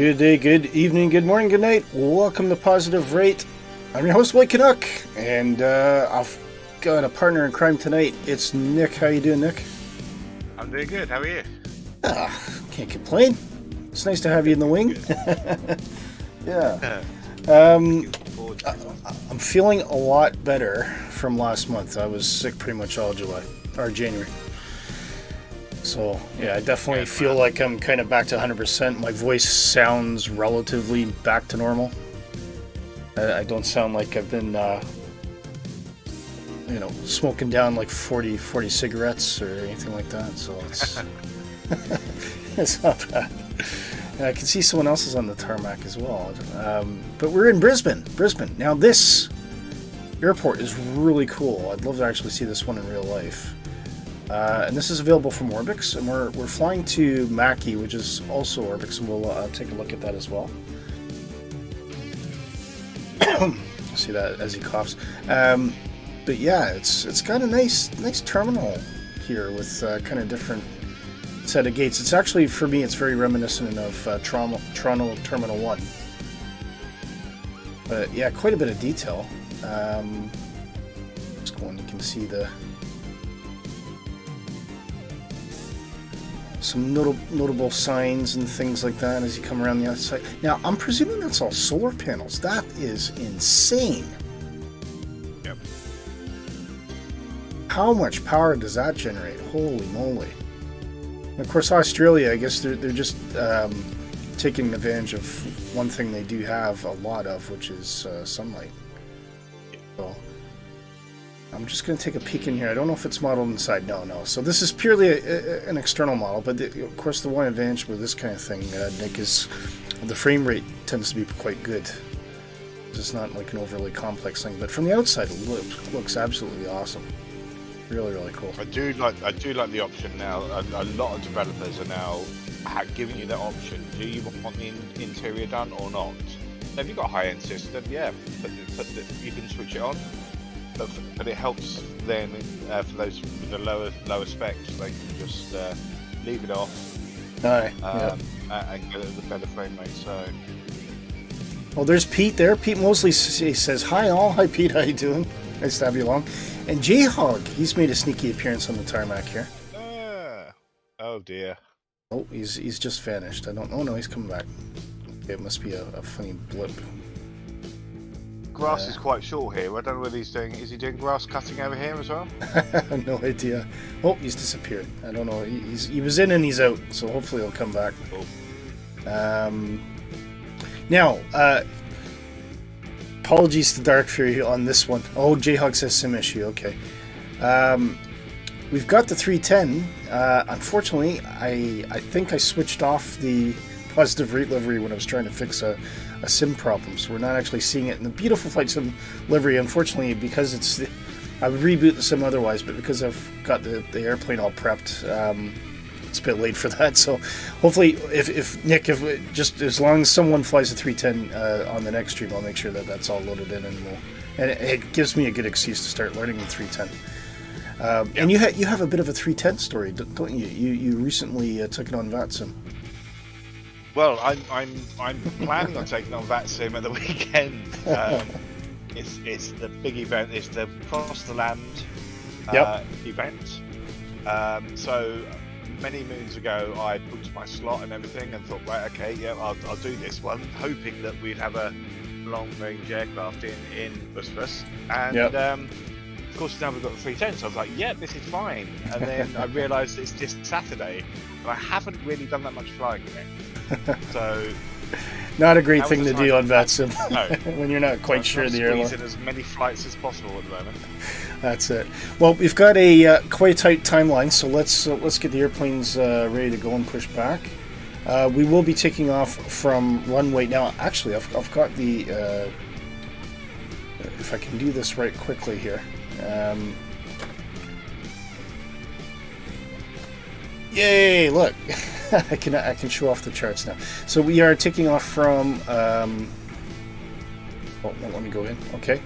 Good day, good evening, good morning, good night. Welcome to Positive Rate. I'm your host, Blake Canuck, and I've got a partner in crime tonight. It's Nick. How you doing, Nick? I'm doing good. How are you? Can't complain. It's nice to have you in the wing. Yeah. I'm feeling a lot better from last month. I was sick pretty much all January. So, yeah, I definitely feel like I'm kind of back to 100%. My voice sounds relatively back to normal. I don't sound like I've been, smoking down like 40 cigarettes or anything like that. So it's, it's not bad. And I can see someone else is on the tarmac as well. But we're in Brisbane. Now, this airport is really cool. I'd love to actually see this one in real life. And this is available from Orbx, and we're flying to Mackay, which is also Orbx, and we'll take a look at that as well. See that as he coughs. But yeah, it's got a nice terminal here with kind of different set of gates. It's actually, for me, it's very reminiscent of Toronto Terminal 1. But yeah, quite a bit of detail. Just going, you can see some notable signs and things like that as you come around the outside. Now, I'm presuming that's all solar panels. That is insane. Yep. How much power does that generate? Holy moly. And of course, Australia, I guess they're just taking advantage of one thing they do have a lot of, which is sunlight. So I'm just going to take a peek in here. I don't know if it's modeled inside. No. So this is purely an external model, but of course the one advantage with this kind of thing, Nick, is the frame rate tends to be quite good. It's not like an overly complex thing, but from the outside it looks absolutely awesome. Really cool. I do like the option now. A lot of developers are now giving you that option. Do you want the interior done or not? So if you've got a high-end system, yeah, you can switch it on. But it helps then for those with the lower specs, they can just leave it off and get the better frame rate. So, well, there's Pete there. Pete Mosley says, "Hi all, hi Pete, how you doing? Nice to have you along." And J-Hog, he's made a sneaky appearance on the tarmac here. Oh dear. Oh, he's just vanished. I don't know. Oh no, he's coming back. It must be a funny blip. Grass is quite short here. I don't know whether he's doing. Is he doing grass cutting over here as well? No idea. Oh, he's disappeared. I don't know. He was in and he's out. So hopefully he'll come back. Cool. Now, apologies to Dark Fury on this one. Oh, J-Hog says sim issue. Okay. We've got the 310. Unfortunately, I think I switched off the positive rate livery when I was trying to fix a sim problem, so we're not actually seeing it in the beautiful flight sim livery. Unfortunately, because I would reboot the sim otherwise, but because I've got the airplane all prepped, it's a bit late for that. So hopefully, if Nick, just as long as someone flies a 310 on the next stream, I'll make sure that that's all loaded in, and it gives me a good excuse to start learning the 310. And you have a bit of a 310 story, don't you? You recently took it on VATSIM. Well, I'm planning on taking on VATSIM at the weekend. It's the big event. It's the Cross the Land event. So many moons ago, I booked my slot and everything, and thought, right, okay, yeah, I'll do this one, hoping that we'd have a long-range aircraft in Brisbane. And of course, now we've got the 310, so I was like, yeah, this is fine. And then I realised it's just Saturday, and I haven't really done that much flying yet. So, not a great thing to do on VATSIM when you're not quite sure the airline. Squeeze in as many flights as possible at the moment. That's it. Well, we've got a quite tight timeline, so let's get the airplanes ready to go and push back. We will be taking off from runway now. Actually, I've got the. If I can do this right quickly here. Yay! Look, I can show off the charts now. So we are taking off from. Let me go in. Okay,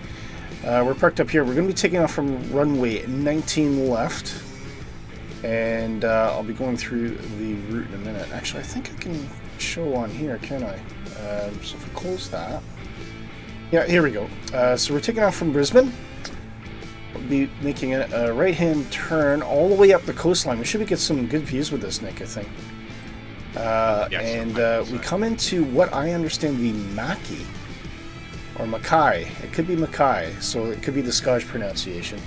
we're parked up here. We're going to be taking off from runway 19 left, and I'll be going through the route in a minute. Actually, I think I can show on here, can I? So if we close that, yeah, here we go. So we're taking off from Brisbane. We'll be making a right-hand turn all the way up the coastline. We should get some good views with this, Nick, I think. Yes, we come into what I understand to be Mackay, or Mackay. It could be Mackay, so it could be the Scottish pronunciation.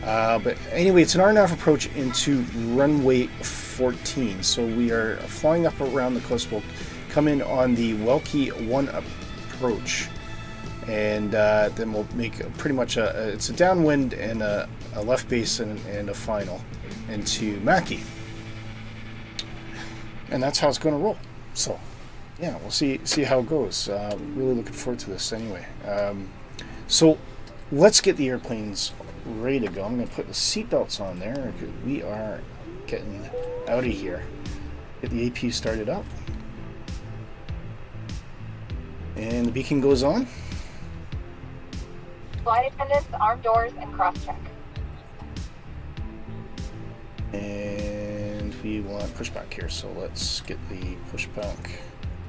But anyway, it's an hour-and-a-half approach into runway 14. So we are flying up around the coast. We'll come in on the Welkie 1 approach. And then we'll make pretty much it's a downwind and a left base and a final into Mackay. And that's how it's going to roll. So, yeah, we'll see how it goes. Really looking forward to this anyway. So, let's get the airplanes ready to go. I'm going to put the seatbelts on there. We are getting out of here. Get the APU started up. And the beacon goes on. Flight attendants, armed doors, and cross-check. And we want pushback here, so let's get the pushback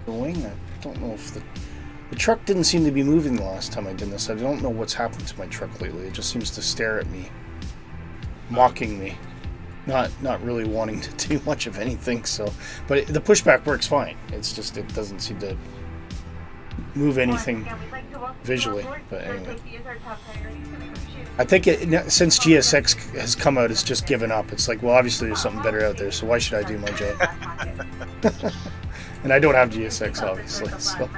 going. I don't know if the truck didn't seem to be moving the last time I did this. I don't know what's happened to my truck lately. It just seems to stare at me, mocking me, not really wanting to do much of anything. So, but the pushback works fine. It's just it doesn't seem to move anything visually. But anyway, I think since GSX has come out, it's just given up. It's like, well, obviously there's something better out there, so why should I do my job? And I don't have GSX, obviously. So.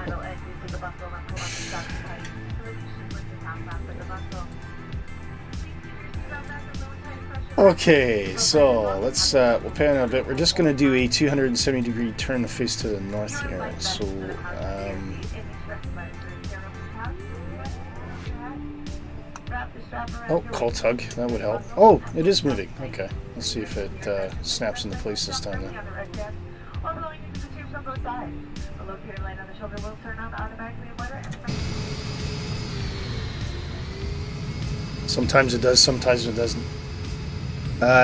Okay, so let's we'll pan out a bit. We're just going to do a 270-degree turn to face to the north here. So, oh, call tug, that would help. Oh, it is moving. Okay, let's see if it snaps into place this time then. Sometimes it does, sometimes it doesn't.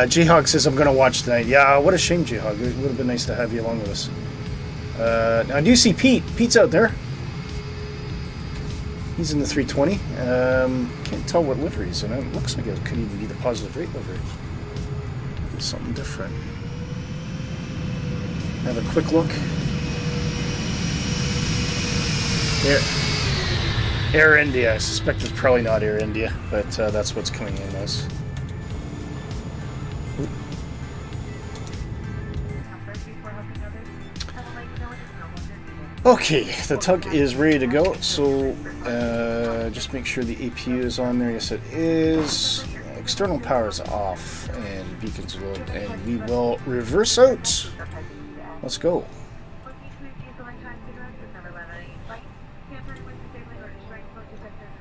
J-Hog says, I'm going to watch tonight. Yeah, what a shame, J-Hog. It would have been nice to have you along with us. Now, I do see Pete. Pete's out there. He's in the 320. Can't tell what livery he's in. It looks like it could even be the positive rate livery. It's something different. Have a quick look. Air India. I suspect it's probably not Air India, but that's what's coming in as. Okay, the tug is ready to go, so just make sure the APU is on there. Yes, it is. External power is off, and beacons are low, and we will reverse out. Let's go.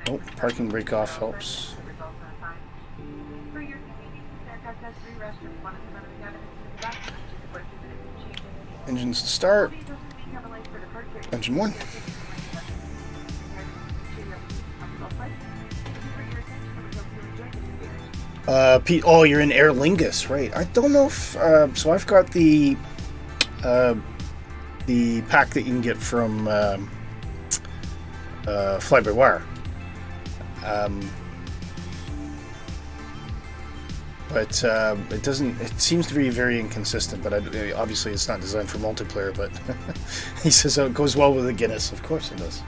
Oh, parking brake off helps. Engines to start. Engine 1. Pete, oh, you're in Aer Lingus, right? I don't know if so. I've got the pack that you can get from Fly-by-Wire. But it doesn't. It seems to be very inconsistent. But obviously, it's not designed for multiplayer. But he says it goes well with the Guinness. Of course, it does.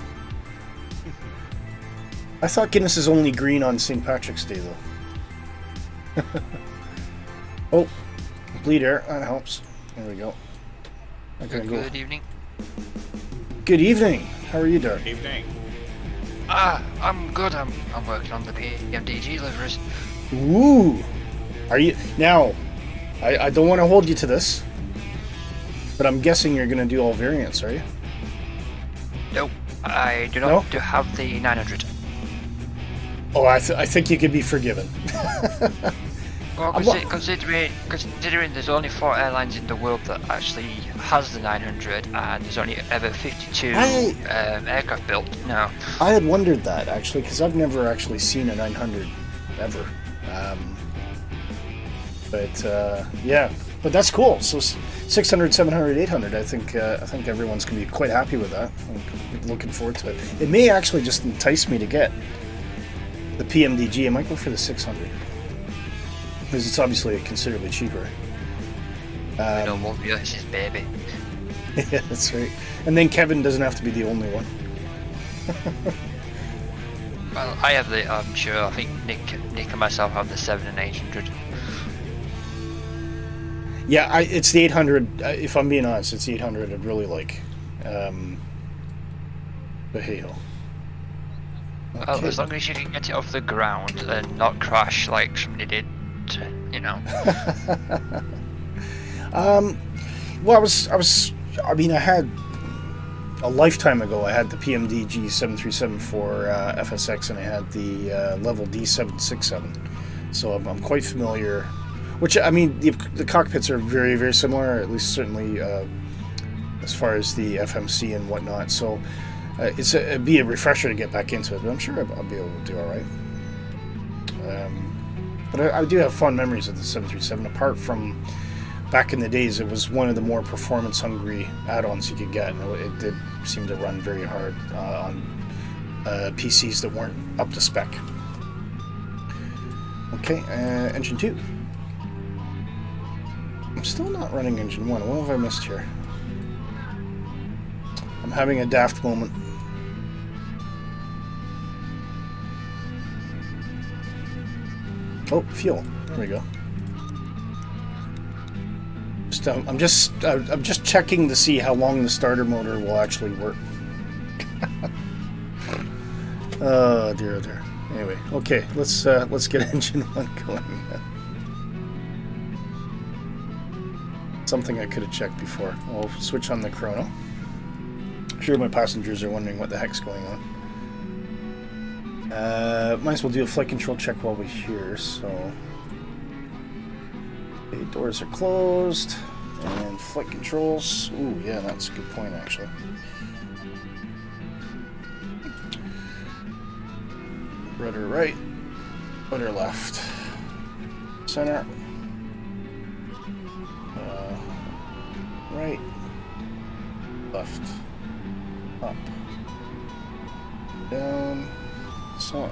I thought Guinness is only green on St. Patrick's Day, though. Oh, bleed air. That helps. There we go. Good evening. Good evening. How are you, Dark? Evening. I'm good. I'm working on the PMDG liveries. Ooh. Are you now? I don't want to hold you to this, but I'm guessing you're going to do all variants, are you? Nope, I do not have the 900. Oh, I think you could be forgiven. Well, considering there's only 4 airlines in the world that actually has the 900, and there's only ever 52 aircraft built. No, I had wondered that actually, because I've never actually seen a 900 ever. But yeah, But that's cool. So 600, 700, 800. I think everyone's gonna be quite happy with that. I'm looking forward to it. It may actually just entice me to get the PMDG. I might go for the 600 because it's obviously considerably cheaper. I don't want you. It's his baby. Yeah, that's right. And then Kevin doesn't have to be the only one. Well, I have the. I'm sure. I think Nick and myself have the 7 and 800. Yeah, it's the 800. If I'm being honest, it's the 800 I'd really like. But hey ho. Well, as long as you can get it off the ground and not crash like somebody did, you know. Well, I had a lifetime ago. I had the PMDG 737 for FSX, and I had the level D767. So I'm quite familiar. Which, I mean, the cockpits are very, very similar, at least certainly as far as the FMC and whatnot. So it'd be a refresher to get back into it, but I'm sure I'll be able to do all right. But I do have fond memories of the 737. Apart from back in the days, it was one of the more performance-hungry add-ons you could get. It did seem to run very hard on PCs that weren't up to spec. Okay, engine 2. I'm still not running engine 1. What have I missed here? I'm having a daft moment. Oh, fuel. There we go. I'm just checking to see how long the starter motor will actually work. Oh dear, oh dear. Anyway, okay, let's get engine 1 going. Something I could have checked before. I'll switch on the chrono. I'm sure my passengers are wondering what the heck's going on. Might as well do a flight control check while we're here. So, okay, doors are closed, and flight controls. Ooh, yeah, that's a good point actually. Rudder right, rudder left, center. Right, left, up, down, so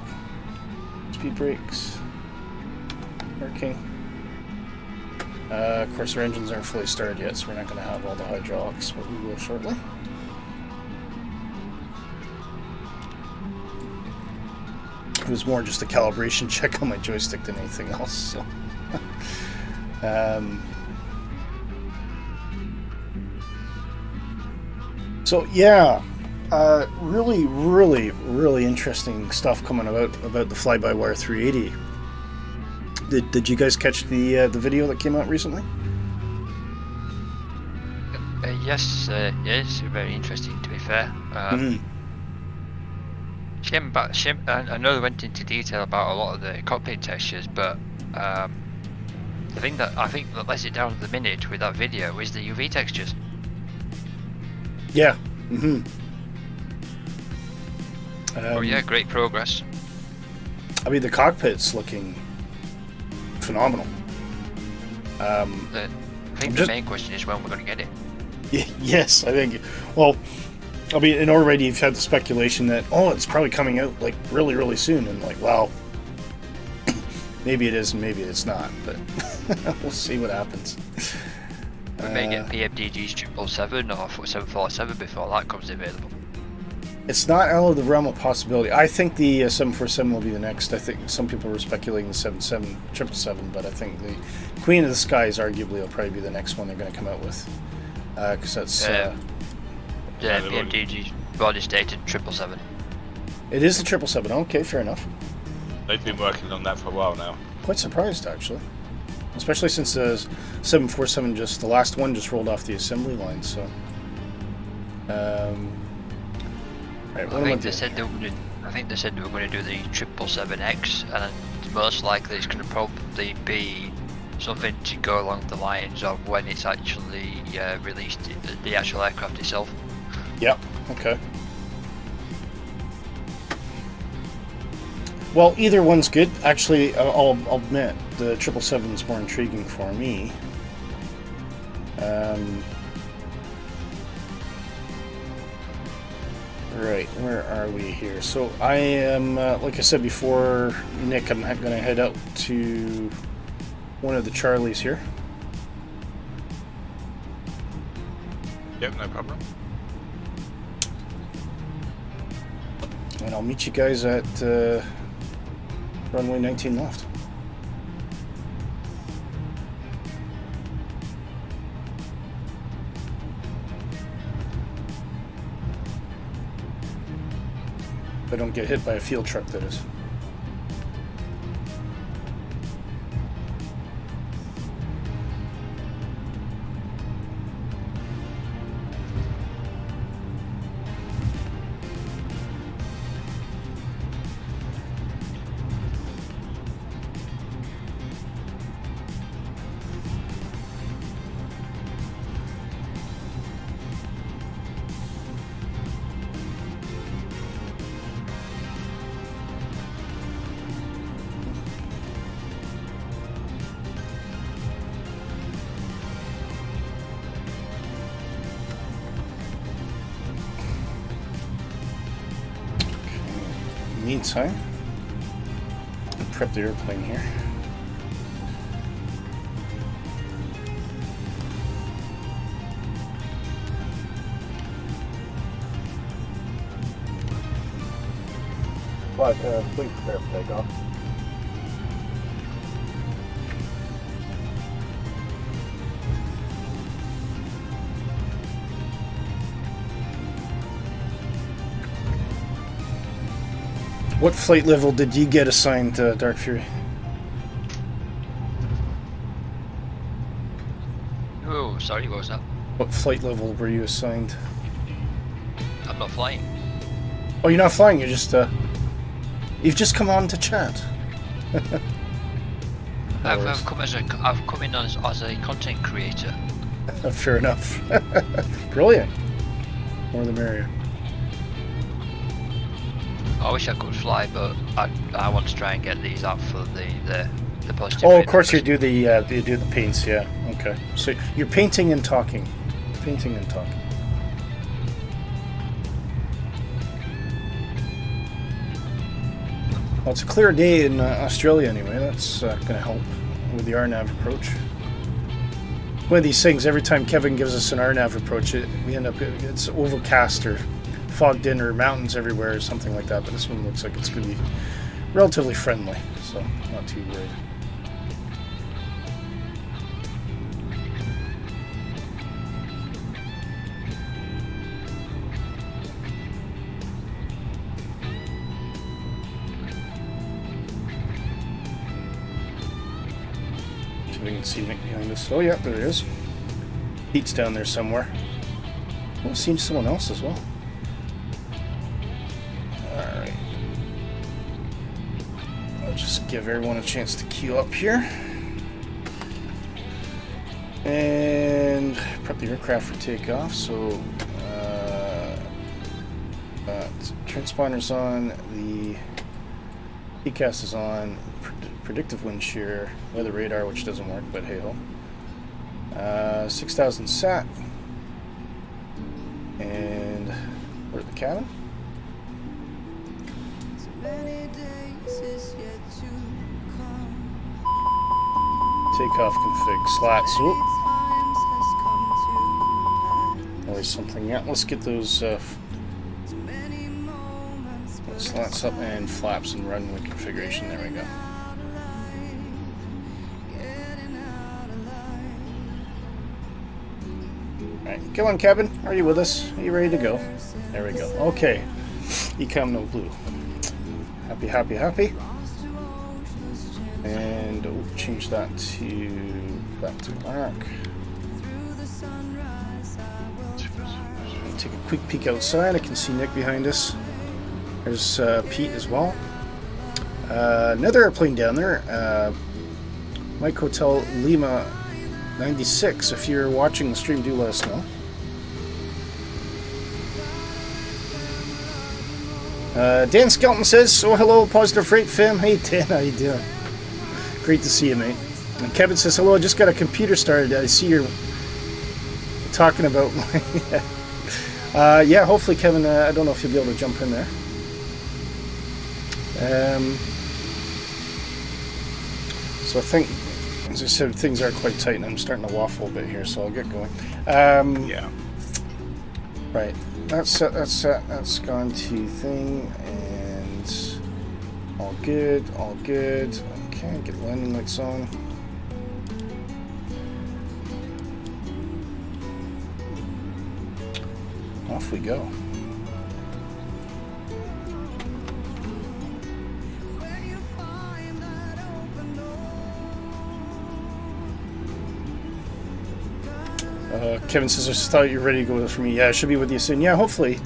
speed brakes, working. Of course, our engines aren't fully started yet, so we're not going to have all the hydraulics, but we will shortly. It was more just a calibration check on my joystick than anything else. So. So yeah, really, really, really interesting stuff coming about the fly-by-wire 380. Did you guys catch the video that came out recently? Yes, yes, very interesting to be fair. Shame, I know they went into detail about a lot of the cockpit textures, but the thing that lets it down at the minute with that video is the UV textures. Yeah. Oh yeah, great progress. I mean, the cockpit's looking phenomenal. I think the main question is when we're going to get it. Yes, I think. Well, I mean, and already you've had the speculation that it's probably coming out like really, really soon, and like, well, maybe it is, and maybe it's not, but we'll see what happens. We may get PMDG's 777 or 747 before that comes available. It's not out of the realm of possibility. I think the 747 will be the next. I think some people were speculating the 777, but I think the Queen of the Skies arguably will probably be the next one they're going to come out with. Because that's... PMDG's already stated 777. It is the 777. Okay, fair enough. They've been working on that for a while now. Quite surprised, actually. Especially since the 747 the last one just rolled off the assembly line, so... right, I think they said they were going to do the 777X, and most likely it's going to probably be something to go along the lines of when it's actually released, the actual aircraft itself. Yep, okay. Well, either one's good. Actually, I'll admit, the 777 is more intriguing for me. Right, where are we here? So I am, like I said before, Nick, I'm going to head out to one of the Charlies here. Yep, no problem. And I'll meet you guys at runway 19 left. If I don't get hit by a field truck, that is. Meantime, I'll prep the airplane here. Please prepare for takeoff. What flight level did you get assigned, Dark Fury? Oh, sorry, what was that? What flight level were you assigned? I'm not flying. Oh, you're not flying. You're just you've just come on to chat. I've come in as a content creator. Fair enough. Brilliant. More the merrier. I wish I could fly, but I want to try and get these out for the positive. Oh, of course you do the paints. Yeah. Okay. So you're painting and talking. Painting and talking. Well, it's a clear day in Australia anyway. That's going to help with the RNAV approach. One of these things, every time Kevin gives us an RNAV approach, we end up, it's overcast or fogged in or mountains everywhere or something like that. But this one looks like it's going to be relatively friendly, so not too worried. We can see Nick behind us. Oh yeah, there he is. Pete's down there somewhere. Oh, I've seen someone else as well. Alright. I'll just give everyone a chance to queue up here. And prep the aircraft for takeoff. So, transponder's on, the PCAS is on, predictive wind shear, weather radar, which doesn't work, but hey ho. 6,000 sat, and we're at the cabin. Takeoff config slats. Whoop. Always something. Yeah, let's get those slats up and flaps and runway configuration. There we go. Alright, come on, cabin. Are you with us? Are you ready to go? There we go. Okay. Ecom no blue. Happy, happy, happy. And we'll change that to back to black. Take a quick peek outside. I can see Nick behind us. There's Pete as well. Another airplane down there. Mike Hotel Lima 96. If you're watching the stream, do let us know. Dan Skelton says, "Oh, hello, Positive Freight Fam." Hey, Dan, how you doing? Great to see you, mate. And Kevin says, "Hello, I just got a computer started. I see talking about my... yeah, hopefully, Kevin, I don't know if you'll be able to jump in there. So I think, as I said, things are quite tight, and I'm starting to waffle a bit here, so I'll get going. Yeah. Right, that's set, that's gone to thing, and all good, all good. Okay, get landing lights on. Off we go. Kevin says, I just thought you were ready to go for me. Yeah, I should be with you soon. Yeah, hopefully.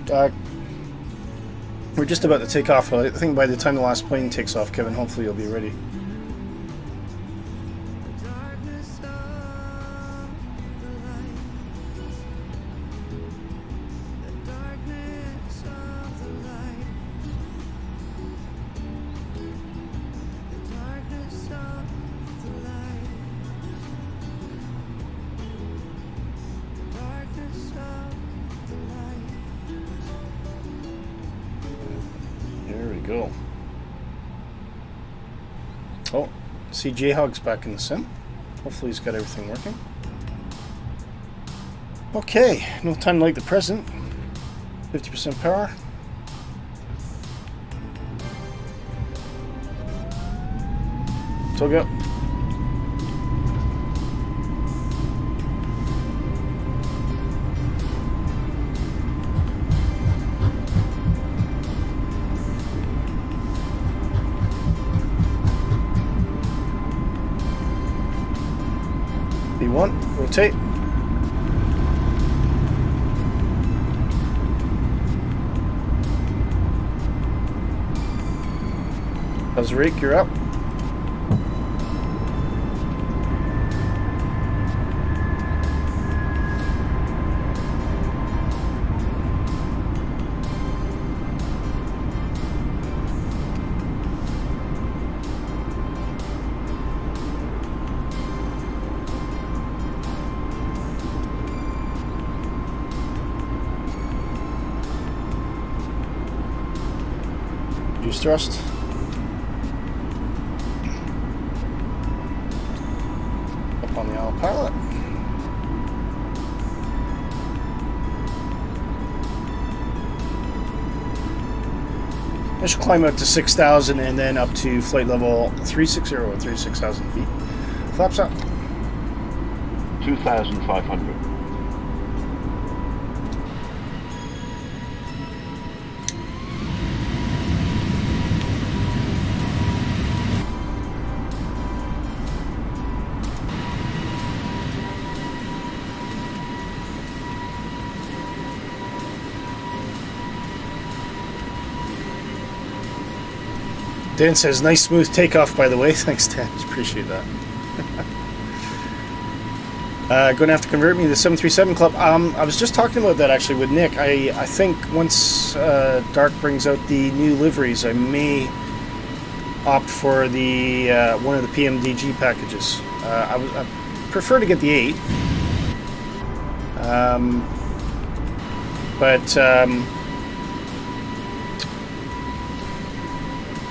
We're just about to take off. I think by the time the last plane takes off, Kevin, hopefully you'll be ready. Go. Oh, see J-Hog's back in the sim. Hopefully he's got everything working. Okay, no time like the present. 50% power. So go. B1, rotate. How's Rake, you're up. Use thrust. Up on the autopilot. I should climb up to 6,000 and then up to flight level 360 or 36,000 feet. Flaps up. 2,500. Dan says, nice smooth takeoff, by the way. Thanks, Dan. Appreciate that. Going to have to convert me to the 737 Club. I was just talking about that, actually, with Nick. I think once Dark brings out the new liveries, I may opt for the one of the PMDG packages. I prefer to get the 8. But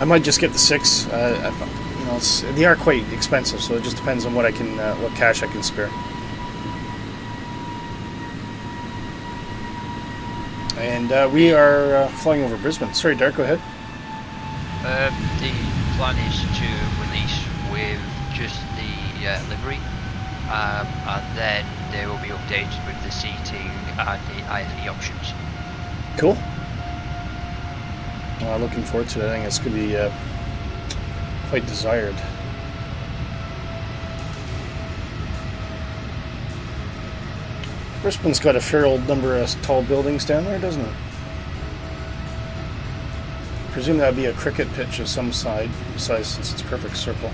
I might just get the 6. You know, they are quite expensive, so it just depends on what I can, what cash I can spare. And we are flying over Brisbane. Sorry, Dark, go ahead. The plan is to release with just the livery, and then they will be updated with the seating and the IFE options. Cool. Looking forward to it. I think it's going to be quite desired. Brisbane's got a fair old number of tall buildings down there, doesn't it? I presume that would be a cricket pitch of some size since it's a perfect circle.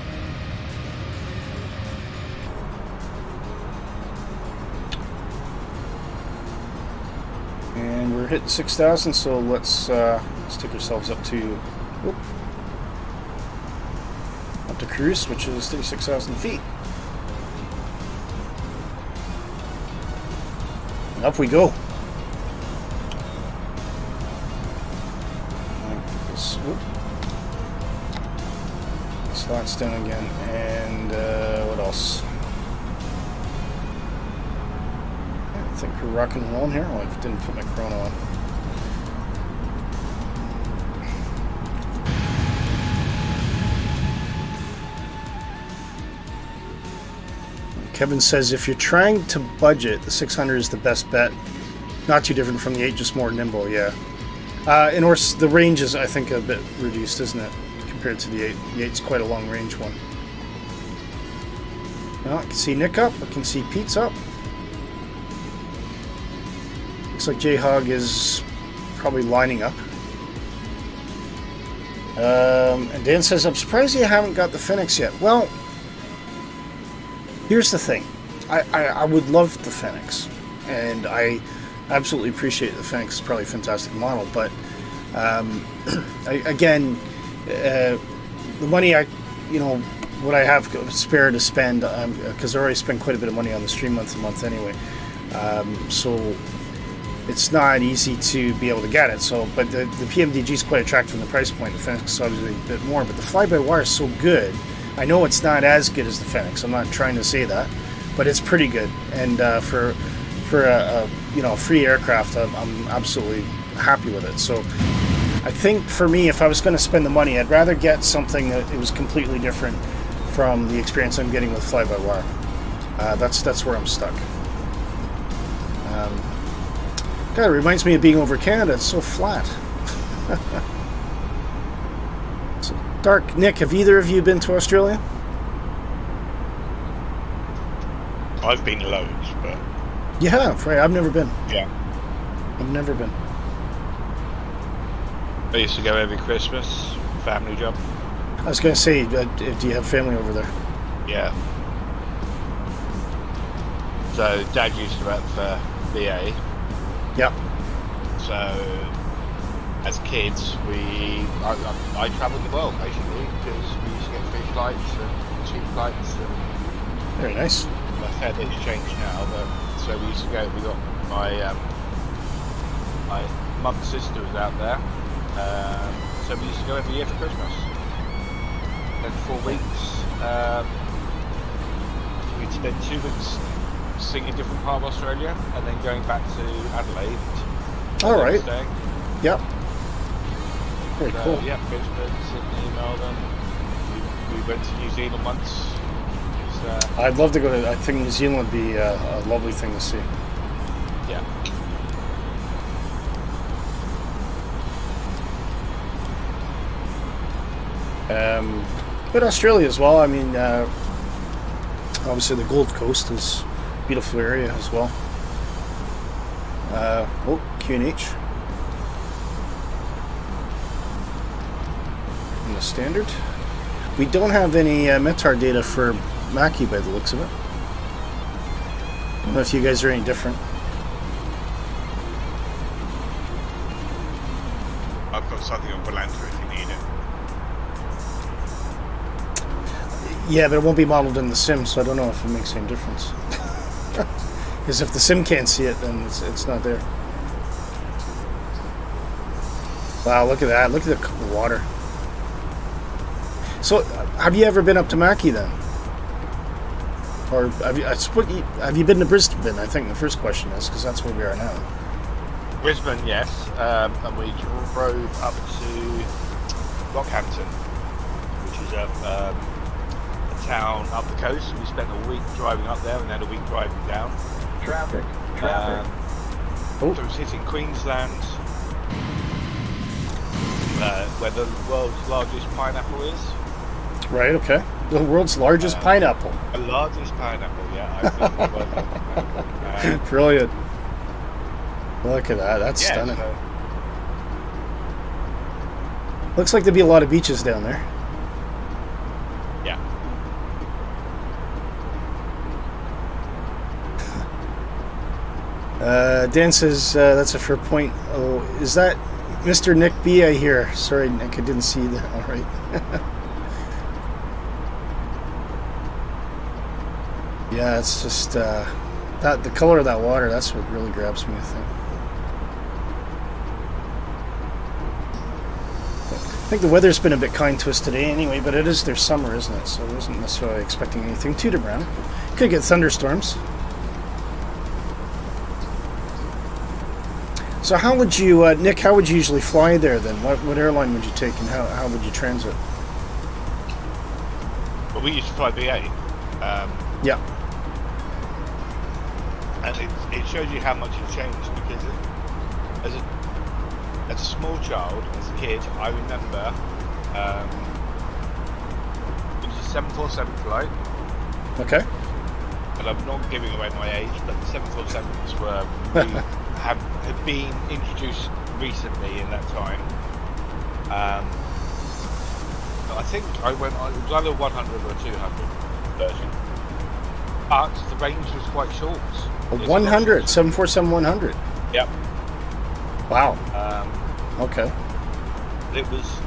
And we're hitting 6,000, so let's take ourselves up to cruise, which is 36,000 feet. Up we go. Slots down again, and what else? I think we're rock and rolling here. Oh, I didn't put my chrono on. Kevin says if you're trying to budget, the 600 is the best bet. Not too different from the 8, just more nimble. Yeah. And of course, the range is, I think, a bit reduced, isn't it, compared to the 8? The 8's quite a long range one. Well, I can see Nick up. I can see Pete's up. Looks like J-Hog is probably lining up. And Dan says, I'm surprised you haven't got the Phoenix yet. Well, here's the thing. I would love the Phoenix. And I absolutely appreciate the Phoenix. It's probably a fantastic model. But, again, the money what I have spare to spend, because I already spend quite a bit of money on the stream month to month anyway. So it's not easy to be able to get it. So, but the PMDG is quite attractive in the price point. The Fenix is obviously a bit more, but the fly-by-wire is so good. I know it's not as good as the Fenix. I'm not trying to say that, but it's pretty good. And for a free aircraft, I'm absolutely happy with it. So I think for me, if I was going to spend the money, I'd rather get something that it was completely different from the experience I'm getting with fly-by-wire. That's where I'm stuck. God, it reminds me of being over Canada. It's so flat. So, Dark, Nick, have either of you been to Australia? I've been loads, but You have, right? I've never been. yeah, I've never been. I used to go every Christmas. Family job. I was going to say, do you have family over there? Yeah. So Dad used to work for BA. Yeah. So as kids, I travelled the world basically because we used to get free flights and cheap flights. And Very nice. I said it's changed now, but so we used to go. We got my mum's sister was out there, so we used to go every year for Christmas. Then 4 weeks, we'd spend 2 weeks seeing a different part of Australia, and then going back to Adelaide. All right. Staying. Yep. Very So, cool. yeah, Brisbane, Sydney, Melbourne. We went to New Zealand once. I'd love to go to. I think New Zealand would be a lovely thing to see. Yeah. But Australia as well. I mean, obviously the Gold Coast is a beautiful area as well. Q&H. In the standard. We don't have any METAR data for Mackay by the looks of it. I don't know if you guys are any different. I've got something on Volanta if you need it. Yeah, but it won't be modeled in the sim, so I don't know if it makes any difference. Because if the sim can't see it, then it's not there. Wow, look at that. Look at the water. So, have you ever been up to Mackay then? Or have you been to Brisbane? I think the first question is, because that's where we are now. Brisbane, yes, and we drove up to Rockhampton, which is a town up the coast. We spent a week driving up there and then a week driving down. Traffic. Oh. So it's hitting Queensland, where the world's largest pineapple is. Right, okay. The world's largest pineapple. The largest pineapple, yeah. I've been working. Brilliant. Look at that. That's Yeah, stunning. so, Looks like there'd be a lot of beaches down there. yeah. Dan says that's a fair point. Oh, is that Mr. Nick B? I hear. Sorry, Nick, I didn't see that. All right. Yeah, it's just the color of that water, that's what really grabs me, I think. I think the weather's been a bit kind to us today anyway, but it is their summer, isn't it? So I wasn't necessarily expecting anything too dramatic. Could get thunderstorms. So how would you, Nick, how would you usually fly there then? What airline would you take and how would you transit? Well, we used to fly BA. Yeah. And it shows you how much it's changed, because as a small child, as a kid, I remember it was a 747 flight. Okay. And I'm not giving away my age, but the 747s were had been introduced recently in that time. I think I went on, it was either 100 or 200 version, but the range was quite short. 100, 747 100. Yep. Wow. Okay. It was.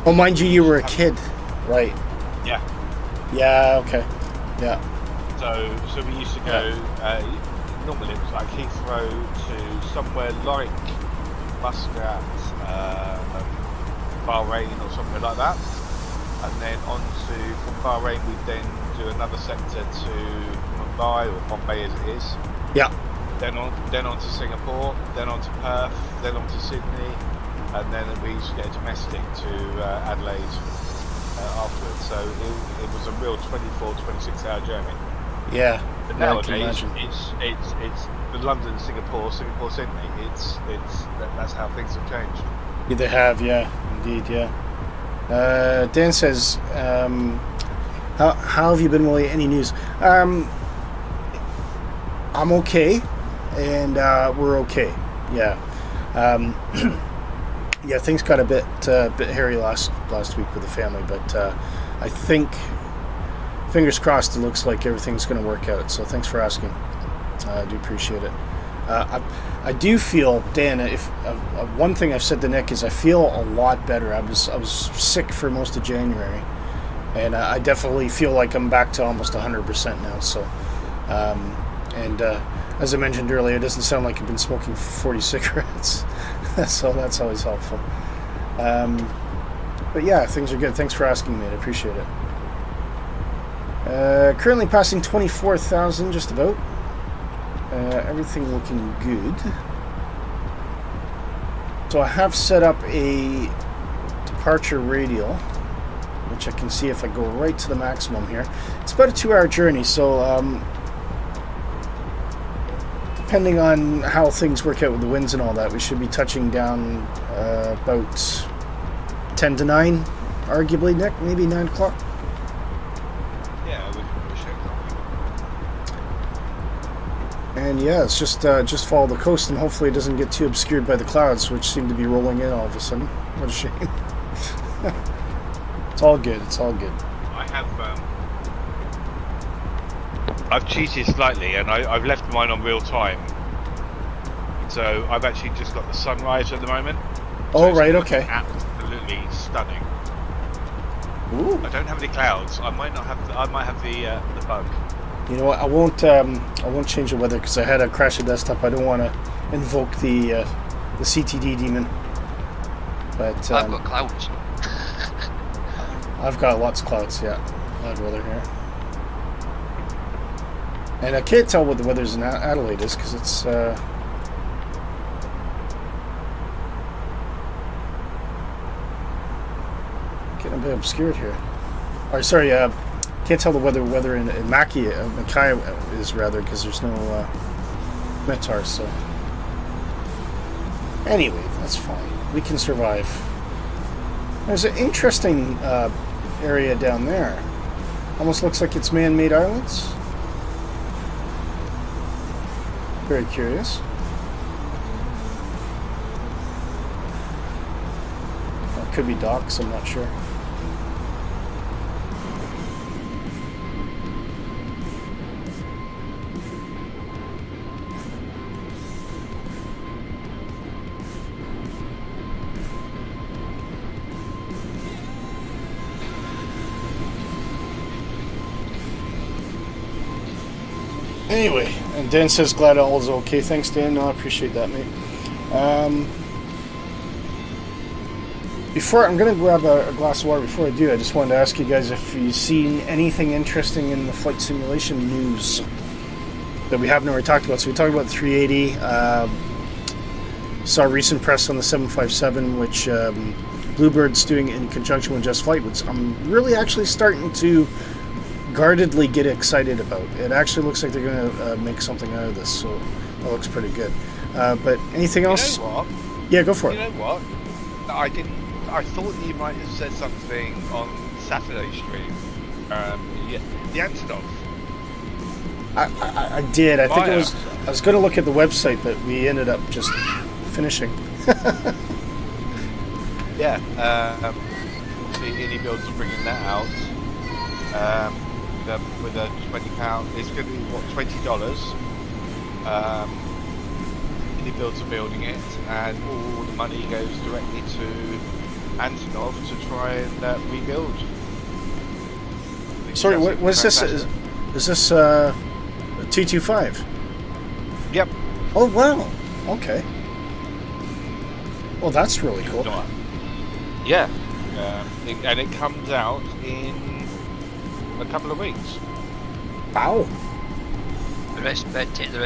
Oh, mind you, you were a kid, right? Yeah. Yeah. Okay. Yeah. So we used to go. Normally it was like Heathrow to somewhere like Muscat, Bahrain or something like that, and then from Bahrain we'd then do another sector to Mumbai, or Bombay as it is. Yeah. Then on to Singapore, then on to Perth, then on to Sydney, and then we used to get a domestic to Adelaide afterwards. So it was a real 24, 26-hour journey. Yeah. But nowadays it's the London, Singapore, Sydney. That's how things have changed. Yeah, they have, yeah, indeed, yeah. Dan says, how have you been, Willie? Any news? I'm okay, and we're okay. Yeah. Yeah, things got a bit hairy last week with the family, but I think, fingers crossed, it looks like everything's going to work out. So thanks for asking. I do appreciate it. I do feel, Dan, if one thing I've said to Nick is I feel a lot better. I was sick for most of January, and I definitely feel like I'm back to almost 100% now. So, as I mentioned earlier, it doesn't sound like I've been smoking 40 cigarettes, so that's always helpful. But yeah, things are good. Thanks for asking, mate. I appreciate it. Currently passing 24,000, just about. Everything looking good. So I have set up a departure radial, which I can see if I go right to the maximum here. It's about a 2-hour journey, so depending on how things work out with the winds and all that, we should be touching down about 10 to 9, arguably, Nick, maybe 9 o'clock. And yeah, it's just follow the coast, and hopefully it doesn't get too obscured by the clouds, which seem to be rolling in all of a sudden. What a shame. It's all good. It's all good. I've cheated slightly, and I've left mine on real time. So I've actually just got the sunrise at the moment. Oh, right. Okay. Absolutely stunning. Ooh. I don't have any clouds. I might have the bug. You know what? I won't change the weather because I had a crash of desktop. I don't want to invoke the CTD demon. But I've got clouds. I've got lots of clouds. Yeah, bad weather here, and I can't tell what the weather's in Adelaide is because it's getting a bit obscured here. Or sorry, can't tell the weather in Mackay is rather, because there's no METAR. So anyway, that's fine. We can survive. There's an interesting area down there. Almost looks like it's man-made islands. Very curious. It could be docks, I'm not sure. Anyway, and Dan says glad all is okay. Thanks, Dan. No, I appreciate that, mate. Before I'm going to grab a glass of water. Before I do, I just wanted to ask you guys if you've seen anything interesting in the flight simulation news that we haven't already talked about. So we talked about the 380. Saw recent press on the 757, which Bluebird's doing in conjunction with Just Flight, which I'm really actually starting to guardedly get excited about. It actually looks like they're going to make something out of this, so that looks pretty good. But anything else? You know what? Yeah, go for it. You know what? I thought you might have said something on Saturday stream. The Antonov. I did. I think it was. I was going to look at the website, but we ended up just finishing. Yeah. Any builds are bringing that out. With a £20, it's going to be what, $20. Any builds are building it, and all the money goes directly to Antonov to try and rebuild. Sorry, what is this? Is this a 225? Yep. Oh wow. Okay. Well, that's really cool. Yeah. And it comes out in a couple of weeks. Wow. They're expecting the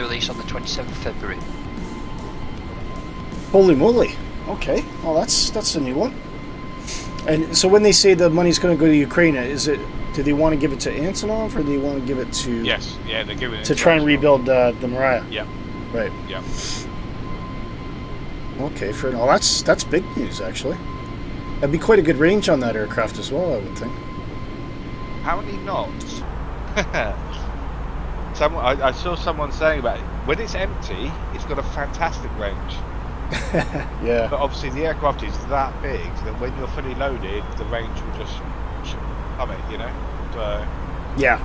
release on the 27th of February. Holy moly. Okay. Well, that's a new one. And so when they say the money's going to go to Ukraine, do they want to give it to Antonov, or do they want to give it to? Yes. Yeah, they're giving it to try and rebuild the Mariah. Yeah. Right. Yeah. Okay. For now, that's big news actually. That'd be quite a good range on that aircraft as well, I would think. How many knots? I saw someone saying about it. When it's empty, it's got a fantastic range. Yeah. But obviously the aircraft is that big that when you're fully loaded, the range will just plummet, you know? So, yeah.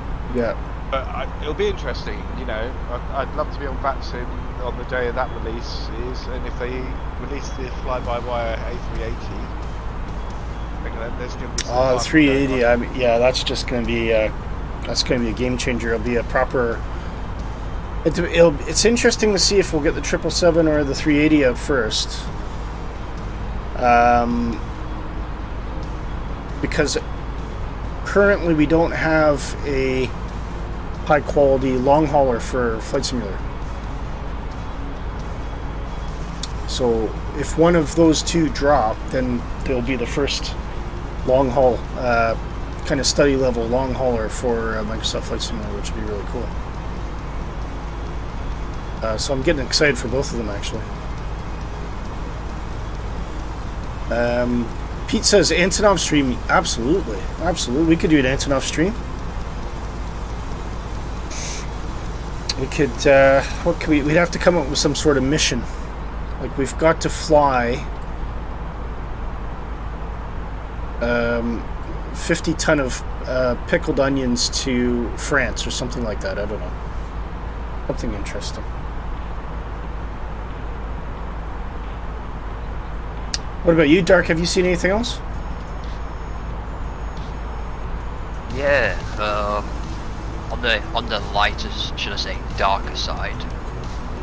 but it'll be interesting, you know. I'd love to be on VATSIM on the day of that release and if they release the fly-by-wire A380, there's going to be some 380. I mean, yeah, that's just going to be a game changer. It'll be a proper. It's interesting to see if we'll get the 777 or the 380 out first, because currently we don't have a high quality long hauler for Flight Simulator. So if one of those two drop, then they'll be the first long haul, kind of study level long hauler for Microsoft Flight Simulator, which would be really cool. So I'm getting excited for both of them actually. Pete says Antonov stream. Absolutely. We could do an Antonov stream. We could. What could we? We'd have to come up with some sort of mission. Like we've got to fly 50 ton of pickled onions to France or something like that. I don't know. Something interesting. What about you, Dark? Have you seen anything else? Yeah, on the lighter, should I say, darker side,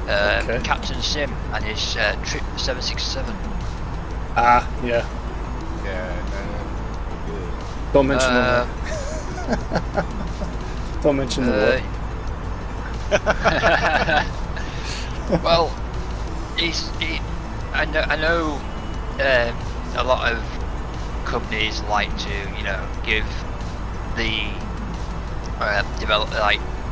Okay. Captain Sim and his Trip 767. Ah, yeah. Yeah, Don't mention the Don't mention the war. Well, I know a lot of companies like to, give the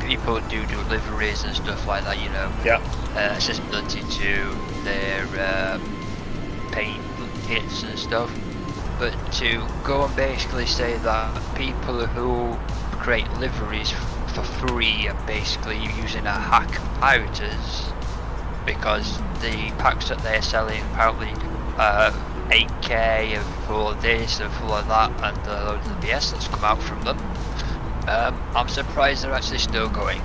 people who do deliveries and stuff like that, Yeah. accessibility to their paint kits and stuff. But to go and basically say that people who create liveries for free are basically using a hack competitors, because the packs that they're selling apparently 8K and full of this and full of that, and loads of BS that's come out from them. I'm surprised they're actually still going.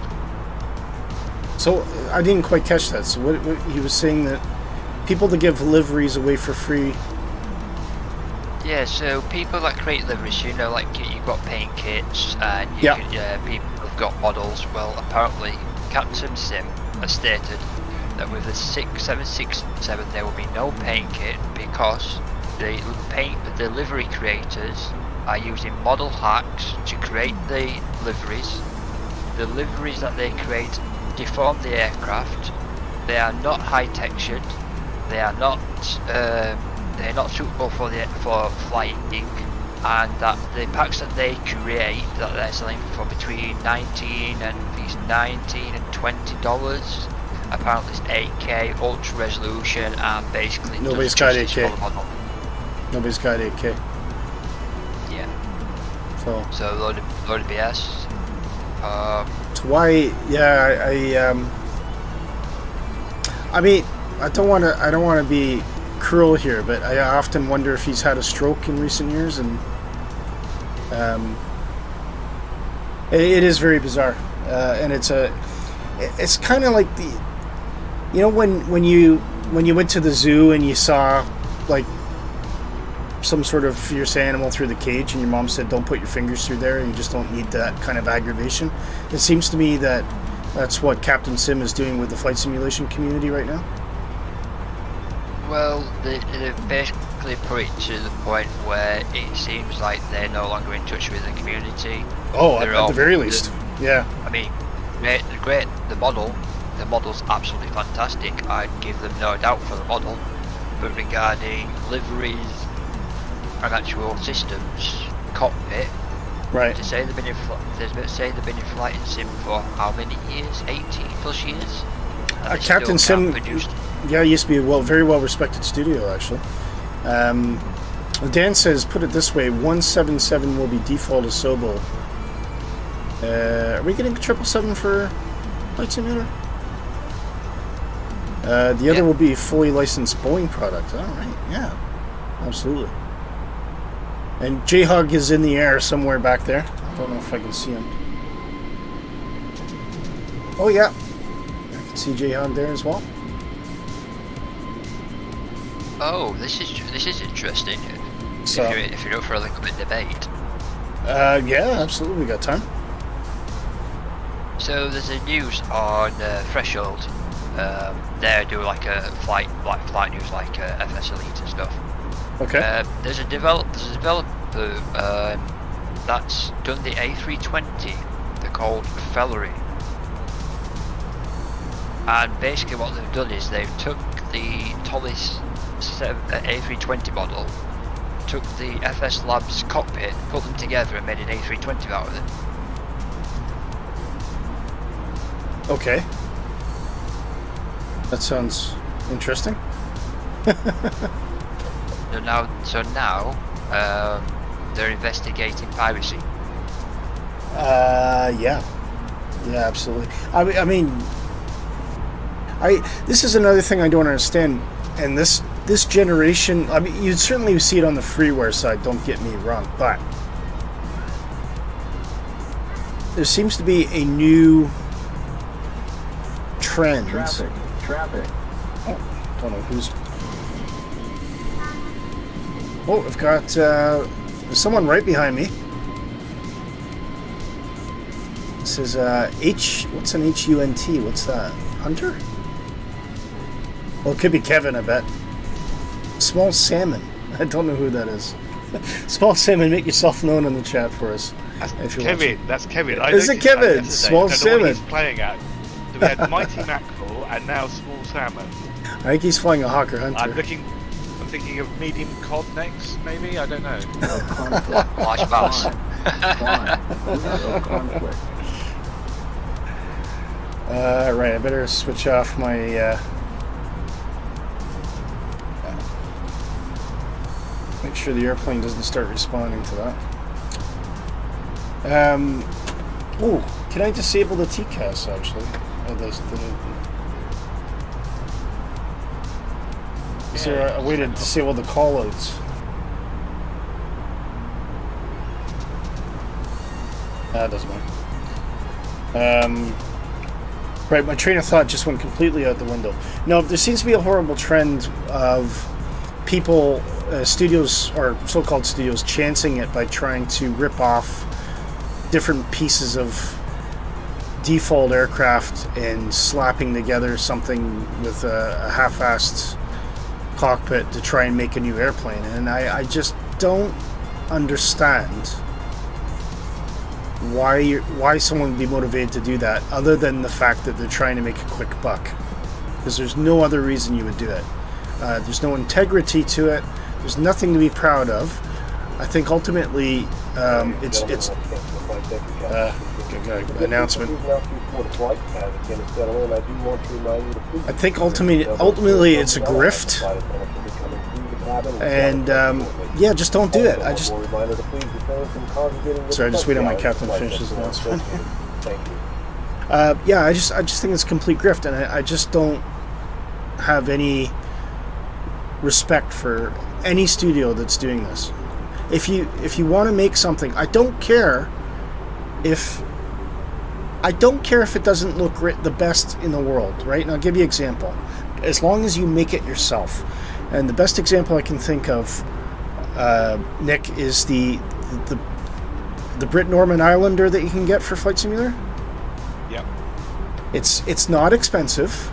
So I didn't quite catch that. So what he was saying, that people that give liveries away for free. Yeah, so people that create liveries, like you've got paint kits and people we've got models. Well, apparently Captain Sim has stated that with the 767 there will be no paint kit because the livery creators are using model hacks to create the liveries. The liveries that they create deform the aircraft. They are not high textured. They are not they're not suitable for flying, and that the packs that they create that they're selling for between $19 and $20. Apparently it's 8K ultra resolution and basically Nobody's got 8K. Nobody's got 8K. Yeah. So load of BS. So why? Yeah, I mean, I don't want to be cruel here, but I often wonder if he's had a stroke in recent years, and it is very bizarre, and it's kind of like when you went to the zoo and you saw like some sort of fierce animal through the cage, and your mom said don't put your fingers through there, you just don't need that kind of aggravation. It seems to me that that's what Captain Sim is doing with the flight simulation community right now. Well, they've basically put it to the point where it seems like they're no longer in touch with the community. Oh, at the very least. Yeah. I mean, great. The model's absolutely fantastic. I'd give them no doubt for the model. But regarding liveries and actual systems, cockpit, right? To say they've been in flight in sim for how many years? 18 plus years. Captain Sim. Yeah, it used to be a very well respected studio, actually. Dan says, put it this way, 177 will be default Asobo. Are we getting 777 for Flight Simulator? The other will be fully licensed Boeing product. All right, yeah, absolutely. And J-Hog is in the air somewhere back there. I don't know if I can see him. Oh yeah, I can see J-Hog there as well. Oh, this is interesting. So, if you're up for a little bit of debate. Yeah, absolutely, we got time. So there's a news on Threshold. They do like a flight news, like FS Elite and stuff. Okay. There's a developer that's done the A320. They're called Fellery. And basically what they've done is they've took the Tollis A320 model, took the FS Labs cockpit, put them together and made an A320 out of it. Okay. That sounds interesting. So now they're investigating piracy. Yeah, absolutely. I mean, this is another thing I don't understand. And this generation, I mean, you'd certainly see it on the freeware side. Don't get me wrong, but there seems to be a new trend. Traffic. Oh, don't know who's. Oh, I've got there's someone right behind me. It says What's an HUNT? What's that? Hunter? Well, it could be Kevin, I bet. Small Salmon. I don't know who that is. Small Salmon, make yourself known in the chat for us. That's Kevin. That's Kevin. Is it Kevin? Small Salmon. He's playing at. So we had Mighty Mackerel and now Small Salmon. I think he's flying a Hawker Hunter. I'm thinking of medium cod next, maybe. I don't know. Large bass. Right, I better switch off my. Make sure the airplane doesn't start responding to that. Oh, can I disable the TCAS actually? Is there a way to disable the callouts? That doesn't matter. Right, my train of thought just went completely out the window. No, there seems to be a horrible trend of people, studios, or so-called studios, chancing it by trying to rip off different pieces of default aircraft and slapping together something with a half-assed cockpit to try and make a new airplane. And I just don't understand why someone would be motivated to do that, other than the fact that they're trying to make a quick buck. Because there's no other reason you would do it. There's no integrity to it. There's nothing to be proud of. I think ultimately it's announcement. I think ultimately it's a grift, and yeah, just don't do it. Sorry, I just wait on my captain to finish his announcement. Yeah, I just think it's complete grift, and I just don't have any respect for any studio that's doing this. If you want to make something, I don't care if it doesn't look the best in the world, right? And I'll give you an example. As long as you make it yourself. And the best example I can think of, Nick, is the Brit Norman Islander that you can get for Flight Simulator. Yep. It's not expensive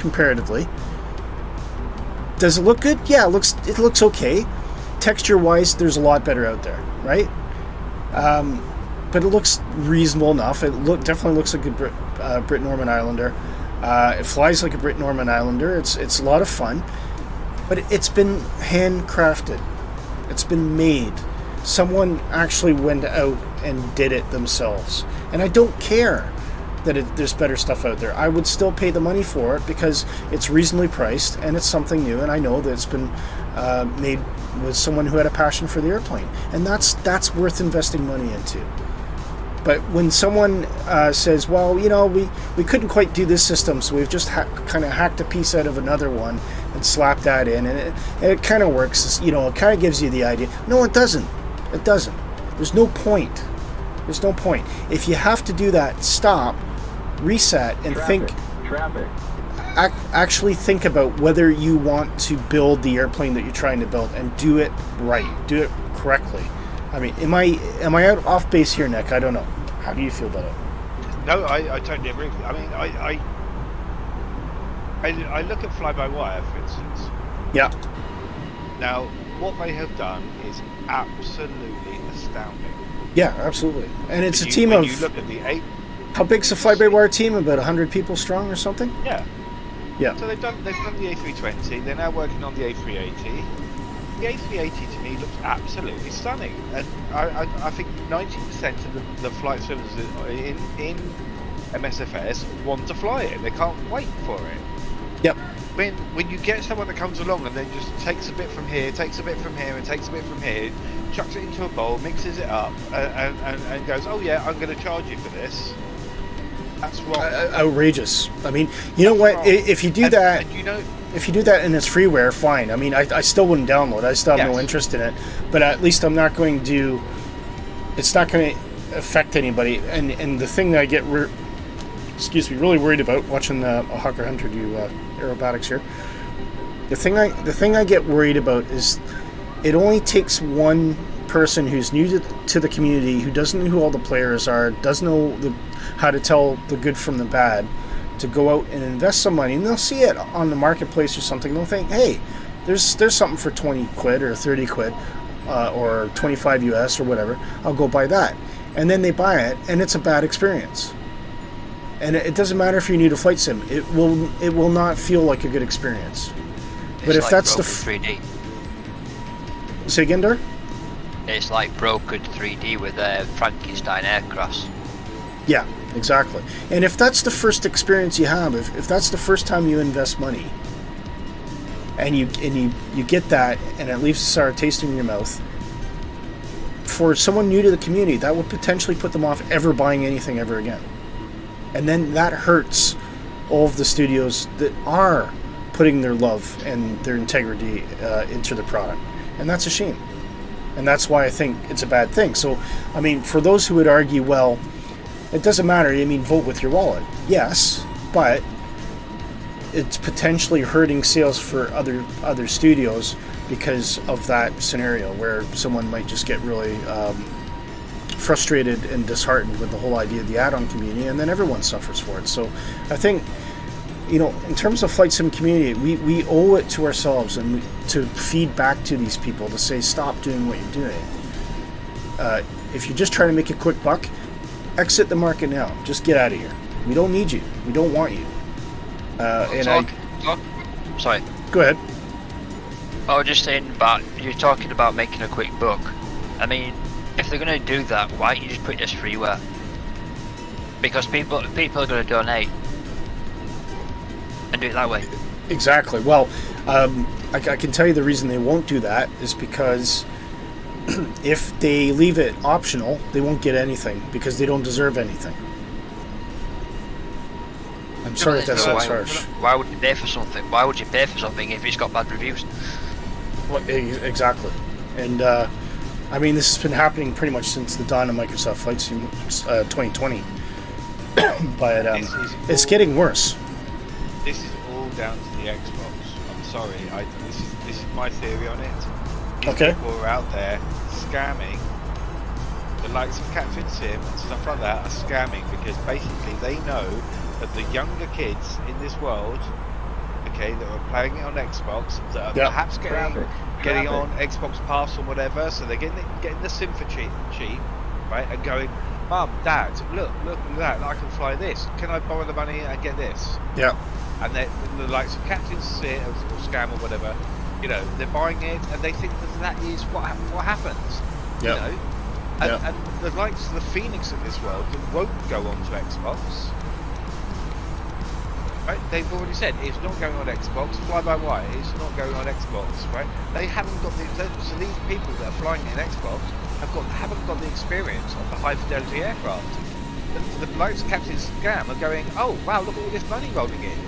comparatively. Does it look good? Yeah, it looks okay. Texture-wise, there's a lot better out there, right? But it looks reasonable enough. It definitely looks like a Brit Norman Islander. It flies like a Brit Norman Islander. It's a lot of fun, but it's been handcrafted. It's been made. Someone actually went out and did it themselves, and I don't care that there's better stuff out there. I would still pay the money for it because it's reasonably priced and it's something new, and I know that it's been made with someone who had a passion for the airplane, and that's worth investing money into. But when someone says, well, you know, we couldn't quite do this system, so we've just kind of hacked a piece out of another one and slapped that in, and it kind of works, you know, it kind of gives you the idea. No, it doesn't. It doesn't. There's no point. There's no point. If you have to do that, stop, reset, and actually think about whether you want to build the airplane that you're trying to build, and do it right. Do it correctly. I mean, am I out off base here, Nick? I don't know. How do you feel about it? No, I totally agree with you. I mean, I look at fly-by-wire, for instance. Yeah. Now, what they have done is absolutely astounding. Yeah, absolutely. And it's When a team when of... you look at the How big's the fly-by-wire team? About 100 people strong or something? Yeah. Yeah. So they've done the A320. They're now working on the A380. The A380 to me looks absolutely stunning, and I think 90% of the flight services in MSFS want to fly it. They can't wait for it. Yep. When you get someone that comes along and then just takes a bit from here, takes a bit from here, and takes a bit from here, chucks it into a bowl, mixes it up, and goes, oh yeah, I'm going to charge you for this. That's wrong. Outrageous. I mean, you know what? If you do that, and you know, if you do that and it's freeware, fine. I mean, I still wouldn't download. I still have no interest in it. But at least I'm not going to. It's not going to affect anybody. And the thing that I get, really worried about watching a Hawker Hunter do aerobatics here. The thing I get worried about is it only takes one person who's new to the community, who doesn't know who all the players are, doesn't know how to tell the good from the bad, to go out and invest some money, and they'll see it on the marketplace or something. They'll think, hey, there's something for 20 quid or 30 quid or 25 US or whatever. I'll go buy that. And then they buy it, and it's a bad experience. And it doesn't matter if you're new to flight sim. It will not feel like a good experience. But if that's the 3D. Say again, Dar? It's like brokered 3D with Frankenstein aircrafts. Yeah, exactly. And if that's the first experience you have, if that's the first time you invest money, and you get that, and it leaves a sour taste in your mouth, for someone new to the community, that would potentially put them off ever buying anything ever again. And then that hurts all of the studios that are putting their love and their integrity into the product. And that's a shame. And that's why I think it's a bad thing. So, I mean, for those who would argue, well, it doesn't matter, I mean, vote with your wallet. Yes, but it's potentially hurting sales for other studios because of that scenario where someone might just get really frustrated and disheartened with the whole idea of the add-on community, and then everyone suffers for it. So I think, in terms of flight sim community, we owe it to ourselves and to feed back to these people to say, stop doing what you're doing. If you're just trying to make a quick buck, exit the market now. Just get out of here. We don't need you. We don't want you. Sorry. Go ahead. I was just saying you're talking about making a quick buck. I mean, if they're going to do that, why don't you just put this freeware? Because people are going to donate and do it that way. Exactly. Well, I can tell you the reason they won't do that is because if they leave it optional, they won't get anything because they don't deserve anything. I'm sorry if that sounds harsh. Why would you pay for something? Why would you pay for something if it's got bad reviews? Well, exactly. And I mean, this has been happening pretty much since the dawn of Microsoft Flight Sim 2020. But it's getting worse. This is all down to the Xbox. I'm sorry. This is my theory on it. These people are out there scamming. The likes of Captain Sim and stuff like that are scamming because basically they know that the younger kids in this world, okay, that are playing it on Xbox, that are perhaps getting on Xbox Pass or whatever, so they're getting the sim for cheap, right? And going, Mum, Dad, look at that! I can fly this. Can I borrow the money and get this? Yeah. And the likes of Captain Sim or Scam or whatever, they're buying it and they think that is what happens. Yeah. And the likes of the Phoenix of this world that won't go onto Xbox. Right? They've already said it's not going on Xbox. Fly-by-wire is not going on Xbox. Right? They haven't got so these people that are flying in Xbox haven't got the experience of the high-fidelity aircraft. The likes of Captain Scam are going, oh wow, look at all this money rolling in.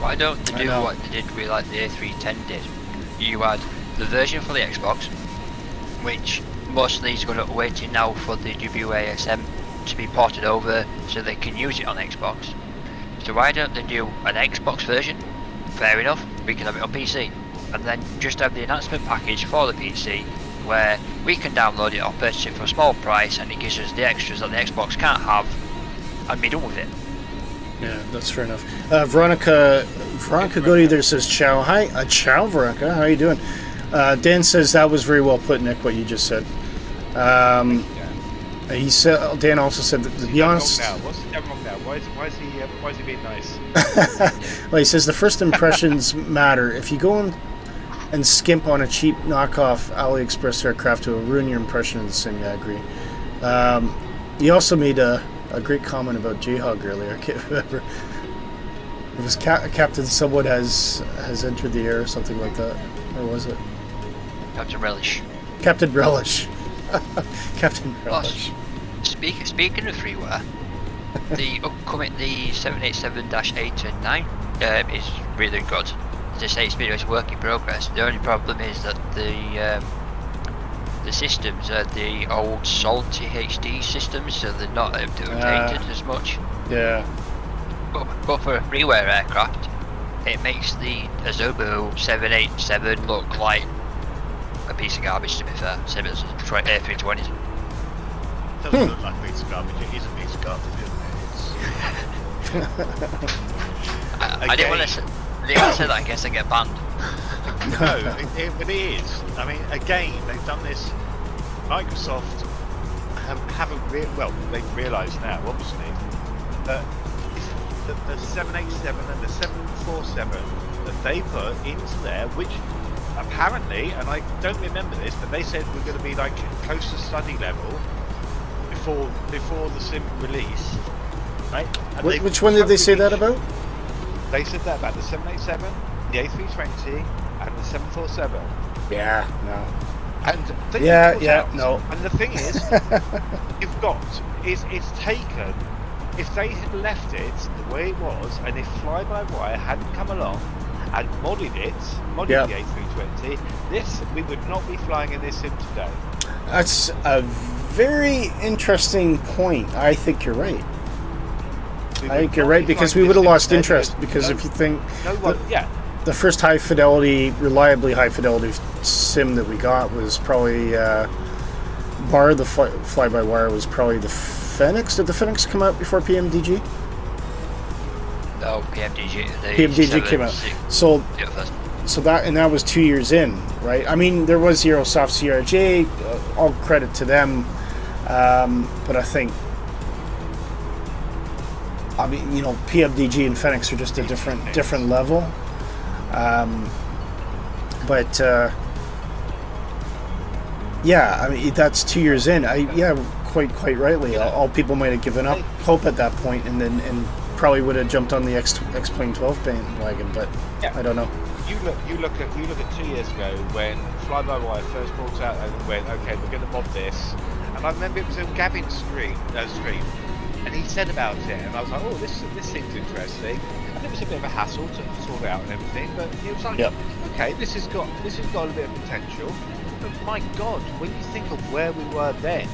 Why don't they do what they did with like the A310 did? You had the version for the Xbox, which most of these are going to waiting now for the WASM to be ported over so they can use it on Xbox. So why don't they do an Xbox version? Fair enough, we can have it on PC, and then just have the announcement package for the PC where we can download it or purchase it for a small price, and it gives us the extras that the Xbox can't have, and be done with it. Yeah, that's fair enough. Veronica Goody there says ciao. Hi, ciao Veronica, how you doing? Dan says that was very well put, Nick, what you just said. He said. Dan also said that, to be honest. What's he done wrong now? Why is he being nice? Well, he says the first impressions matter. If you go and skimp on a cheap knockoff AliExpress aircraft, it will ruin your impression of the sim. Yeah, I agree. He also made a great comment about J-Hog earlier. I can't remember. It was Captain someone has entered the air or something like that. Or was it? Captain Relish. Captain Relish. Captain Relish. Speaking of freeware, the upcoming 787-8 and 9 is really good. As I say, it's work in progress. The only problem is that the systems are the old salty HD systems, so they're not updated as much. Yeah. But for a freeware aircraft, it makes the Azubu 787 look like a piece of garbage, to be fair. Same as the A320s. It doesn't look like a piece of garbage, it is a piece of garbage, isn't it? I didn't want to say that, I guess I get banned. No, but it is. I mean, again, they've done this. Microsoft they've realised now, obviously, that the 787 and the 747 that they put into there, which apparently, and I don't remember this, but they said we're going to be like close to study level before the sim release, right? And which one did they say that about? They said that about the 787, the A320, and the 747. Yeah, no. And no. And the thing is, it's taken. If they had left it the way it was, and if fly-by-wire hadn't come along and modded the A320, we would not be flying in this sim today. That's a very interesting point. I think you're right. I think you're right, because we would have lost interest. Because if you think the first reliably high fidelity sim that we got was probably bar the fly-by-wire was probably the Phoenix. Did the Phoenix come out before PMDG? No, PMDG. PMDG came out. So that was 2 years in, right? I mean, there was Aerosoft CRJ, all credit to them, but I think, PMDG and Phoenix are just a different level. Yeah, I mean, that's 2 years in. Quite rightly. All people might have given up hope at that point, and probably would have jumped on the X-Plane 12 bandwagon, but yeah. I don't know. You look at 2 years ago when fly-by-wire first brought out and went, okay, we're going to mod this, and I remember it was on Gavin's stream, and he said about it, and I was like, oh, this seems interesting, and it was a bit of a hassle to sort out and everything, but he was like, okay, this has got a bit of potential, but my God, when you think of where we were then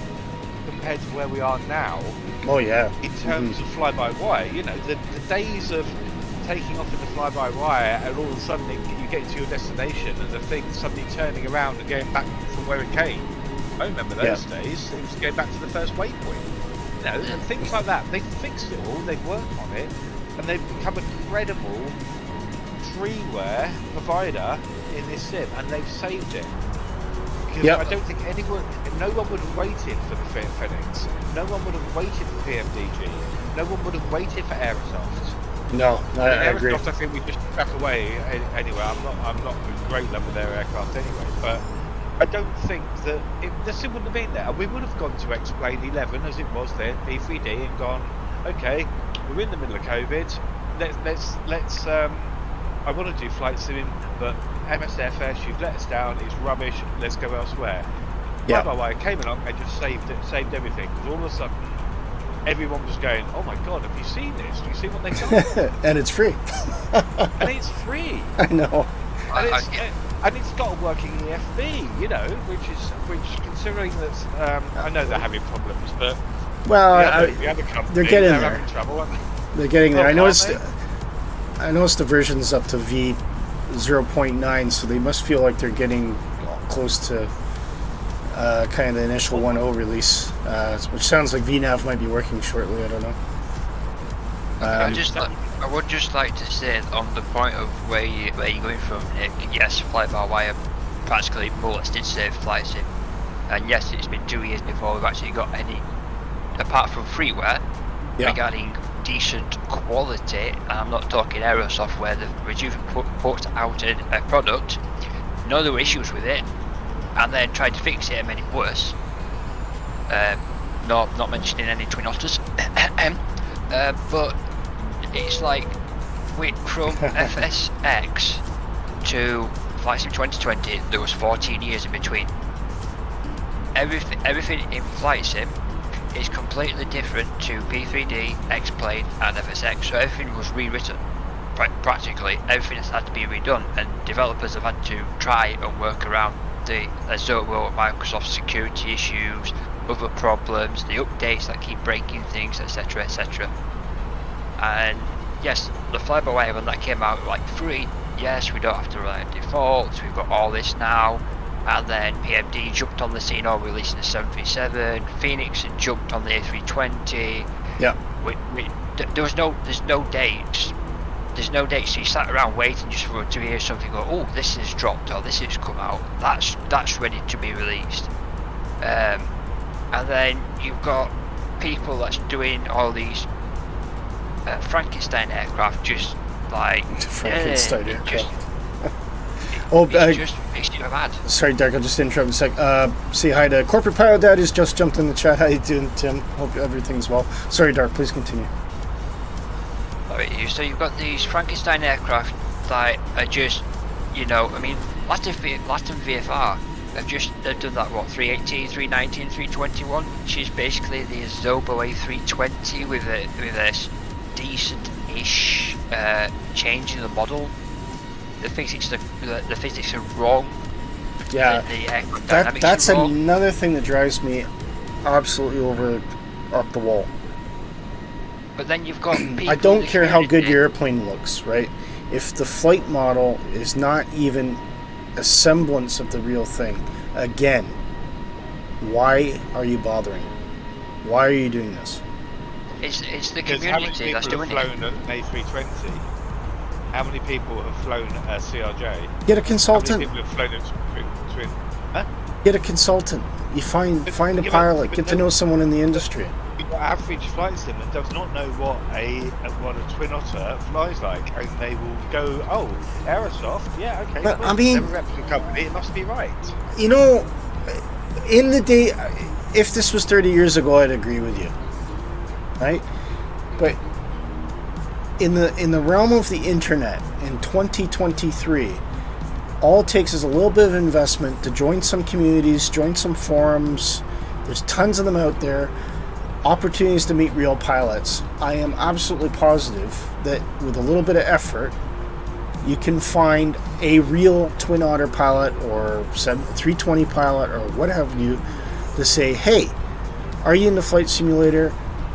compared to where we are now, oh yeah, in terms of fly-by-wire, the days of taking off in the fly-by-wire and all of a sudden you get to your destination and the thing suddenly turning around and going back from where it came. I remember those days. It was going back to the first waypoint. And things like that. They've fixed it all, they've worked on it, and they've become a credible freeware provider in this sim, and they've saved it. Because I don't think no one would have waited for the Phoenix, no one would have waited for PMDG, no one would have waited for Aerosoft. No, I agree. Aerosoft, I think we just back away anyway. I'm not a great love with their aircraft anyway, but I don't think that the sim wouldn't have been there. We would have gone to X-Plane 11 as it was then, P3D, and gone, okay, we're in the middle of COVID. Let's I want to do flight simming, but MSFS, you've let us down. It's rubbish. Let's go elsewhere. Fly-by-wire came along and just saved everything. Because all of a sudden, everyone was going, oh my God, have you seen this? Have you seen what they've done? And it's free. And it's free. I know. And it's got a working EFB, which considering that, I know they're having problems, but the other company, they're getting there. Having trouble, aren't they? They're getting there. I noticed the version's up to V0.9, so they must feel like they're getting close to kind of the initial 1.0 release, which sounds like VNAV might be working shortly. I don't know. I would just like to say on the point of where you're going from, Nick. Yes, fly-by-wire practically more or less did save flight sim, and yes, it's been 2 years before we've actually got any, apart from freeware, regarding decent quality. And I'm not talking aero software. Which you've put out a product, no, there were issues with it, and then tried to fix it and made it worse. Not mentioning any twin otters, but it's like from FSX to Flight Sim 2020, there was 14 years in between. Everything in Flight Sim is completely different to P3D, X-Plane and FSX, so everything was rewritten. Practically everything has had to be redone, and developers have had to try and work around the Azobo and Microsoft security issues, other problems, the updates that keep breaking things, etc, etc. And yes, the fly-by-wire when that came out like free, yes, we don't have to rely on defaults, we've got all this now. And then PMD jumped on the scene, or releasing the 737, Phoenix had jumped on the A320. Yeah. There's no dates. There's no dates, so you sat around waiting just to hear something go, oh, this has dropped, or this has come out. That's ready to be released. And then you've got people that's doing all these Frankenstein aircraft, just like Frankenstein aircraft. It just makes you mad. Sorry, Derek, I'll just interrupt a sec. Say hi to Corporate Pilot Dad, who's just jumped in the chat. How you doing, Tim? Hope everything's well. Sorry, Dark, please continue. Alright, so you've got these Frankenstein aircraft that are just, I mean, Latin VFR they've done that, 318, 319, 321, which is basically the Azobo A320 with a decent-ish change in the model. The physics are wrong. Yeah, that's another thing that drives me absolutely up the wall. But then you've got people I don't care how good your airplane looks, right? If the flight model is not even a semblance of the real thing, again, Why are you bothering? Why are you doing this? It's the Because how many community people that's have doing it. flown an A320? How many people have flown a CRJ? Get a How many consultant. people have flown a twin? Huh? Get a consultant. You find a yeah, but- pilot. but Get to no- know someone in the industry. Your average flight sim that does not know what a Twin Otter flies like, and they will go, "Oh, Aerosoft, yeah, okay." But, cool. I mean- They're a reputable company, it must be right. You know, in the day, if this was 30 years ago, I'd agree with you, right? But in the realm of the internet in 2023, all it takes is a little bit of investment to join some communities, join some forums. There's tons of them out there. Opportunities to meet real pilots. I am absolutely positive that with a little bit of effort, you can find a real Twin Otter pilot or 320 pilot or what have you to say, hey, are you into Flight Simulator?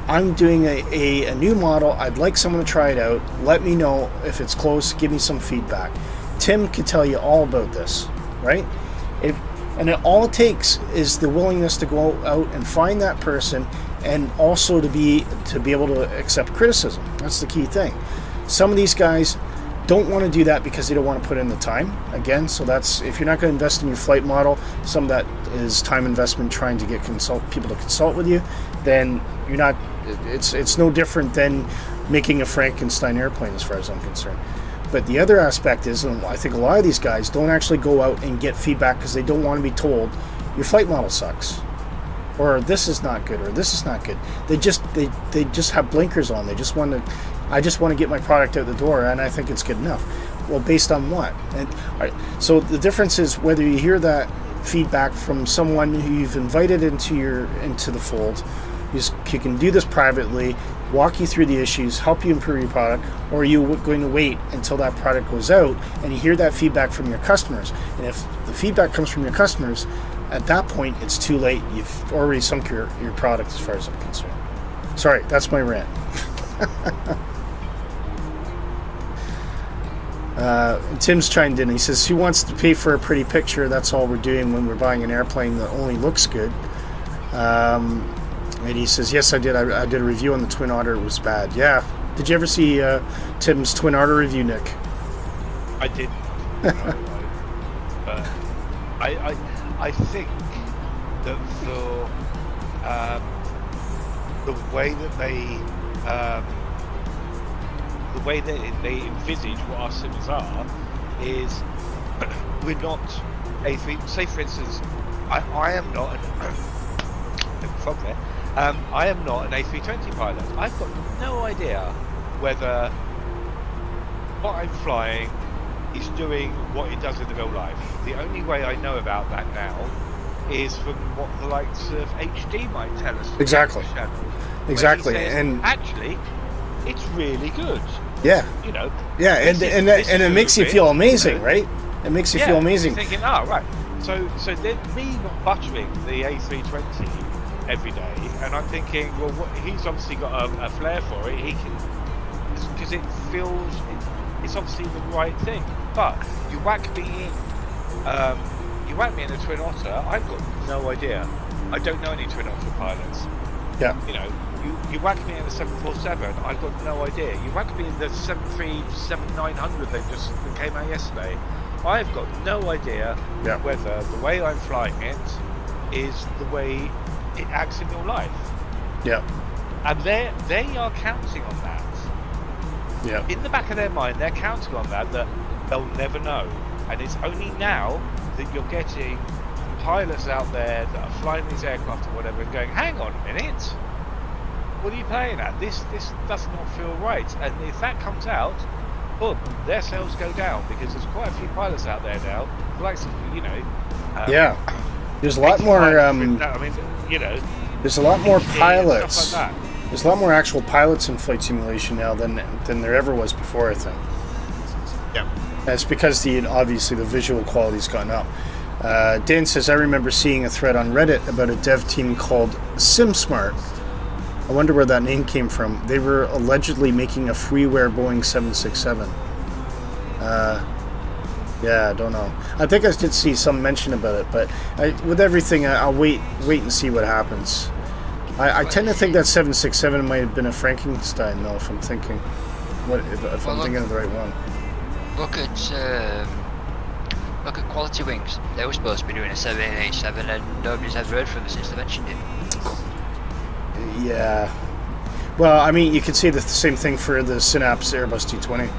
I'm doing a new model. I'd like someone to try it out. Let me know if it's close. Give me some feedback. Tim can tell you all about this, right? All it takes is the willingness to go out and find that person, and also to be able to accept criticism. That's the key thing. Some of these guys don't want to do that because they don't want to put in the time. Again, so that's, if you're not going to invest in your flight model, some of that is time investment trying to get people to consult with you, then you're not. It's no different than making a Frankenstein airplane, as far as I'm concerned. But the other aspect is, and I think a lot of these guys don't actually go out and get feedback because they don't want to be told your flight model sucks, or this is not good, or this is not good. They just have blinkers on. They just want to. I just want to get my product out the door, and I think it's good enough. Well, based on what? And all right, so the difference is whether you hear that feedback from someone who you've invited into the fold. You can do this privately, walk you through the issues, help you improve your product, or are you going to wait until that product goes out and you hear that feedback from your customers? And if the feedback comes from your customers, at that point it's too late. You've already sunk your product, as far as I'm concerned. Sorry, that's my rant. Tim's chimed in. He says, who wants to pay for a pretty picture? That's all we're doing when we're buying an airplane that only looks good. And he says, yes, I did. I did a review on the Twin Otter. It was bad. Yeah. Did you ever see Tim's Twin Otter review, Nick? I did. But I think that the way that they envisage what our sims are is we're not A3. Say for instance, I am not frog there. I am not an A320 pilot. I've got no idea whether what I'm flying is doing what it does in the real life. The only way I know about that now is from what the likes of HD might tell us. Exactly. Exactly. Says, and actually, it's really good. Yeah. You know. Yeah, and it makes you feel amazing, right? It makes you feel amazing. You're thinking, right. So then me not buttering the A320 every day, and I'm thinking, well, he's obviously got a flair for it. He can, because it feels it's obviously the right thing. But you whack me in a Twin Otter. I've got no idea. I don't know any Twin Otter pilots. Yeah. You know, you whack me in the 747. I've got no idea. You whack me in the 737-900 that came out yesterday. I've got no idea whether the way I'm flying it is the way it acts in your life. Yeah. And they are counting on that. Yeah. In the back of their mind, they're counting on that they'll never know. And it's only now that you're getting pilots out there that are flying these aircraft or whatever and going, hang on a minute, what are you playing at? This does not feel right. And if that comes out, boom, their sales go down, because there's quite a few pilots out there now, like, you know. There's a lot more. You know. There's a lot more pilots. Stuff like that. There's a lot more actual pilots in flight simulation now than there ever was before, I think. Yeah. That's because obviously the visual quality's gone up. Dan says, I remember seeing a thread on Reddit about a dev team called SimSmart. I wonder where that name came from. They were allegedly making a freeware Boeing 767. Yeah, I don't know. I think I did see some mention about it, but with everything, I'll wait and see what happens. I tend to think that 767 might have been a Frankenstein, though. If I'm thinking, if I'm thinking of the right one. Look at Quality Wings. They were supposed to be doing a 787, and nobody's ever heard from them since they mentioned it. Yeah. Well, I mean, you could say the same thing for the Synapse Airbus 220.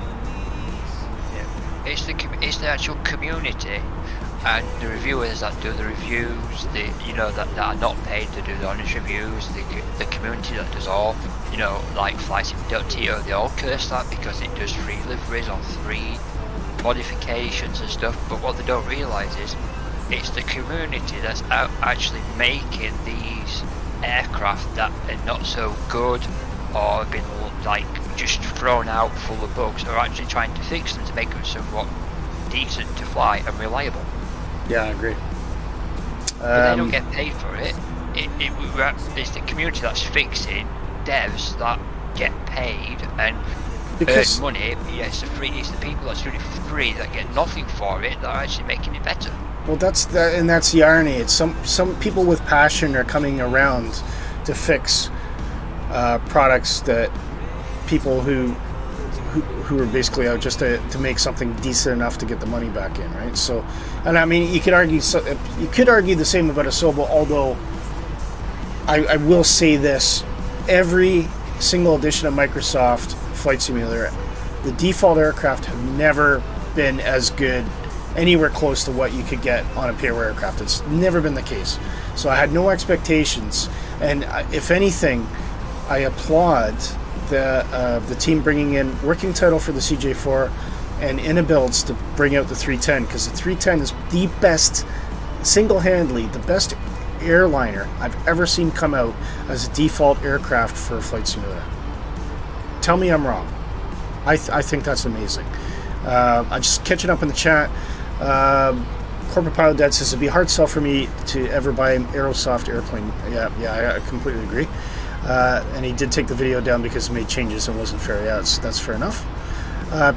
It's the actual community and the reviewers that do the reviews, that are not paid to do the honest reviews, the community that does all, like FlightSim.to, they all curse that because it does 3 liveries on 3 modifications and stuff, but what they don't realise is it's the community that's out actually making these aircraft that are not so good or have been like just thrown out full of bugs, are actually trying to fix them to make them somewhat decent to fly and reliable. Yeah, I agree. But they don't get paid for it. It's the community that's fixing devs that get paid and earn money. Yeah, it's the people that's doing it for free that get nothing for it that are actually making it better. Well, that's the irony. It's some people with passion are coming around to fix products that people who are basically out just to make something decent enough to get the money back in, right? So, and I mean, you could argue the same about Asobo, although I will say this: every single edition of Microsoft Flight Simulator, the default aircraft have never been as good, anywhere close to what you could get on a pure aircraft. It's never been the case. So I had no expectations, and if anything, I applaud the team bringing in working title for the CJ4 and Inabuilds to bring out the 310, because the 310 is the best, single-handedly, the best airliner I've ever seen come out as a default aircraft for a flight simulator. Tell me I'm wrong. I think that's amazing. I'm just catching up in the chat. Corporate Pilot Dad says it'd be a hard sell for me to ever buy an Aerosoft airplane. Yeah, I completely agree. And he did take the video down because he made changes and wasn't fair. Yeah, that's fair enough.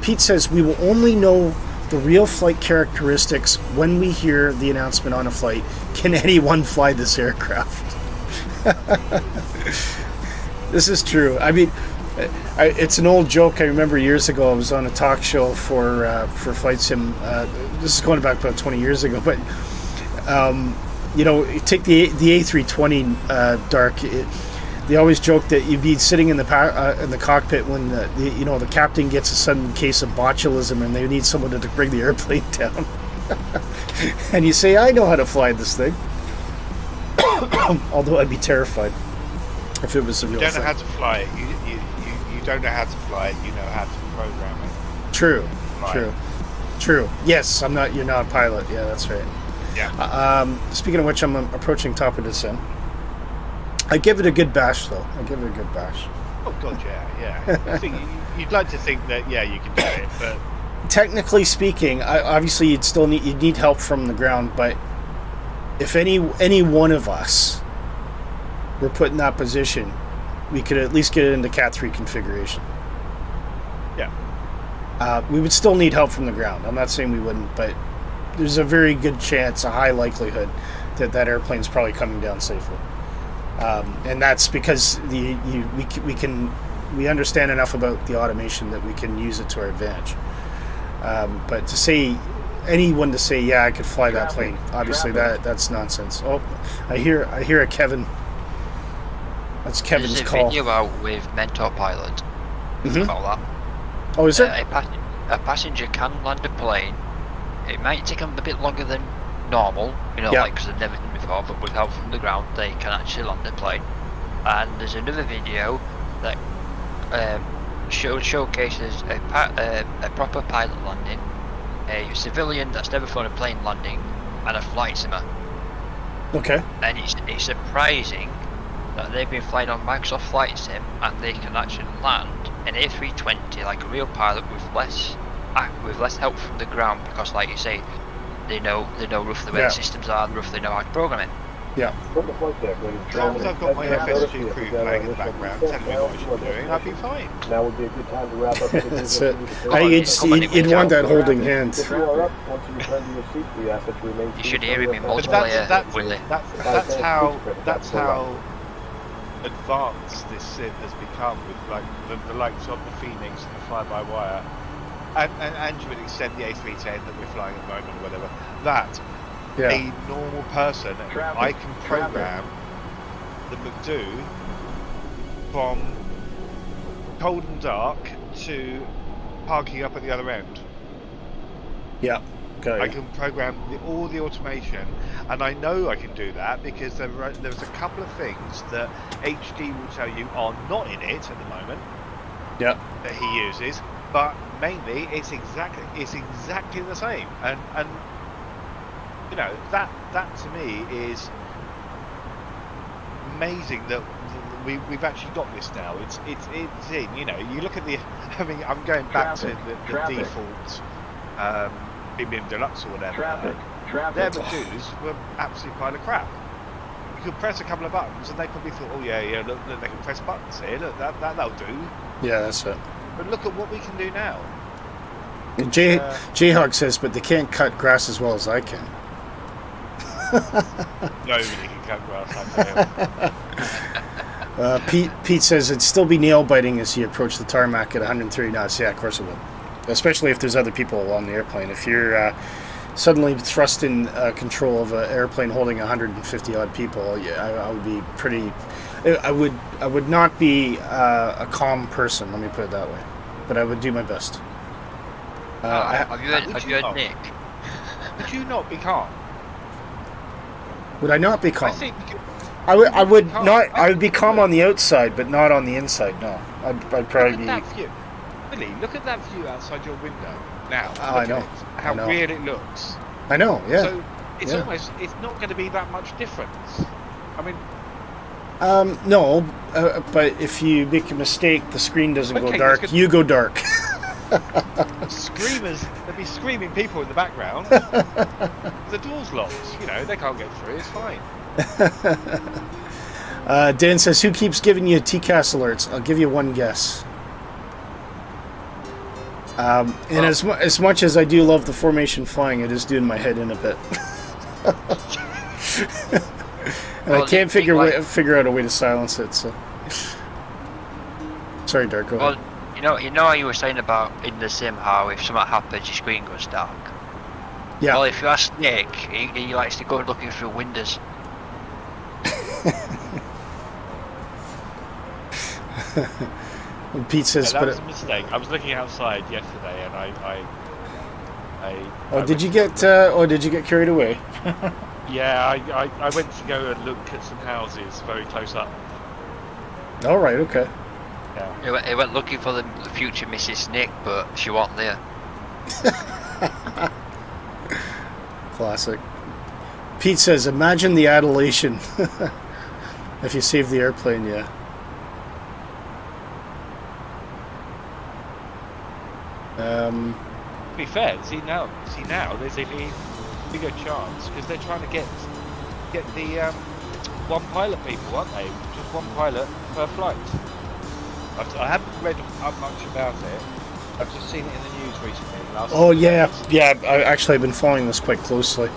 Pete says we will only know the real flight characteristics when we hear the announcement on a flight. Can anyone fly this aircraft? This is true. I mean, it's an old joke. I remember years ago I was on a talk show for Flight Sim. This is going back about 20 years ago, but you take the A320 Dark. They always joke that you'd be sitting in the cockpit when the captain gets a sudden case of botulism and they need someone to bring the airplane down. And you say, I know how to fly this thing. Although I'd be terrified if it was a real thing. You don't know how to fly it. You don't know how to fly it. You know how to program it. True. Yes, you're not a pilot. Yeah, that's right. Yeah. Speaking of which, I'm approaching top of descent. I give it a good bash, though. Oh God, yeah. You'd like to think that, you can do it, but technically speaking, obviously you'd need help from the ground. But if any one of us were put in that position, we could at least get it into Cat 3 configuration. Yeah. We would still need help from the ground. I'm not saying we wouldn't, but there's a very good chance, a high likelihood, that airplane's probably coming down safely. And that's because we understand enough about the automation that we can use it to our advantage. But to say I could fly that plane, obviously that's nonsense. Oh, I hear a Kevin. That's Kevin's call. There's a video out with Mentor Pilot about that. Oh, is it? A passenger can land a plane. It might take them a bit longer than normal, because they've never done it before, but with help from the ground they can actually land the plane. And there's another video that showcases a proper pilot landing, a civilian that's never flown a plane landing, and a flight simmer. Okay. And it's surprising that they've been flying on Microsoft Flight Sim and they can actually land an A320 like a real pilot with less help from the ground, because like you say, they know roughly where the systems are and roughly know how to program it. Yeah. From the flight deck, ladies and As long gentlemen, as I've got my as you FSG noticed, crew we've got playing in the our background, initial telling me what I should be doing, I'd be fine. Now would be a good time to wrap up the That's business it. meeting. You'd want that holding hand. If you are up, once you return to your seat, we ask that you remain You should seated hear him in until But multiplayer, Willie. that's how advanced this sim has become with like the likes of the Phoenix and the fly-by-wire, and to an extent the A310 that we're flying at the moment or whatever. That Yeah. a normal person, I can program the McDo from cold and dark to parking up at the other end. Yeah. I Okay. can program all the automation, and I know I can do that because there's a couple of things that HD will tell you are not in it at the moment Yeah. that he uses, but mainly it's exactly the same, and you know that to me is amazing that we've actually got this now. It's in, you know, you look at the, I mean, I'm going back to the default BBM Deluxe or whatever. Their Medu's were absolute pile of crap. You could press a couple of buttons and they probably thought, oh yeah, look, they can press buttons here, look, that'll do. Yeah, that's it. But look at what we can do now. Jayhawk says, but they can't cut grass as well as I can. Nobody can cut grass, I tell you. Pete says it'd still be nail biting as you approach the tarmac at 130 knots. Yeah, of course it would. Especially if there's other people on the airplane. If you're suddenly thrust in control of an airplane holding 150 odd people, yeah, I would be pretty. I would not be a calm person. Let me put it that way. But I would do my best. Have you heard Nick? Would you not be calm? Would I not be I calm? think I would calm. not. I would be calm on the outside, but not on the inside. No, I'd probably look be. at that view. Billy, look at that view outside your window now. Oh, I Look know. at it, how I know. weird it looks. I know. Yeah. So it's Yeah. almost, it's not going to be that much difference. I mean, No, but if you make a mistake, the screen doesn't go Okay, dark. that's good. You go dark. screamers, there'll be screaming people in the background. The door's locked, you know, they can't get through, it's fine. Dan says, who keeps giving you TCAS alerts? I'll give you one guess. And as much as I do love the formation flying, it is doing my head in a bit. And I can't figure out a way to silence it. So, sorry, Dark. Go ahead. Well, you know how you were saying about in the sim how if something happens, your screen goes dark. Yeah. Well, if you ask Nick, he likes to go looking through windows. And Pete says, that but was a mistake. I was looking outside yesterday, and did you get carried away? Yeah, I went to go and look at some houses very close up. All right. Okay. Yeah. He went looking for the future Mrs. Nick, but she wasn't there. Classic. Pete says, imagine the adulation if you save the airplane. Yeah. To be fair, see now, there's a bigger chance because they're trying to get the one pilot people, aren't they? Just one pilot per flight. I haven't read up much about it. I've just seen it in the news recently. Oh yeah. I've been following this quite closely.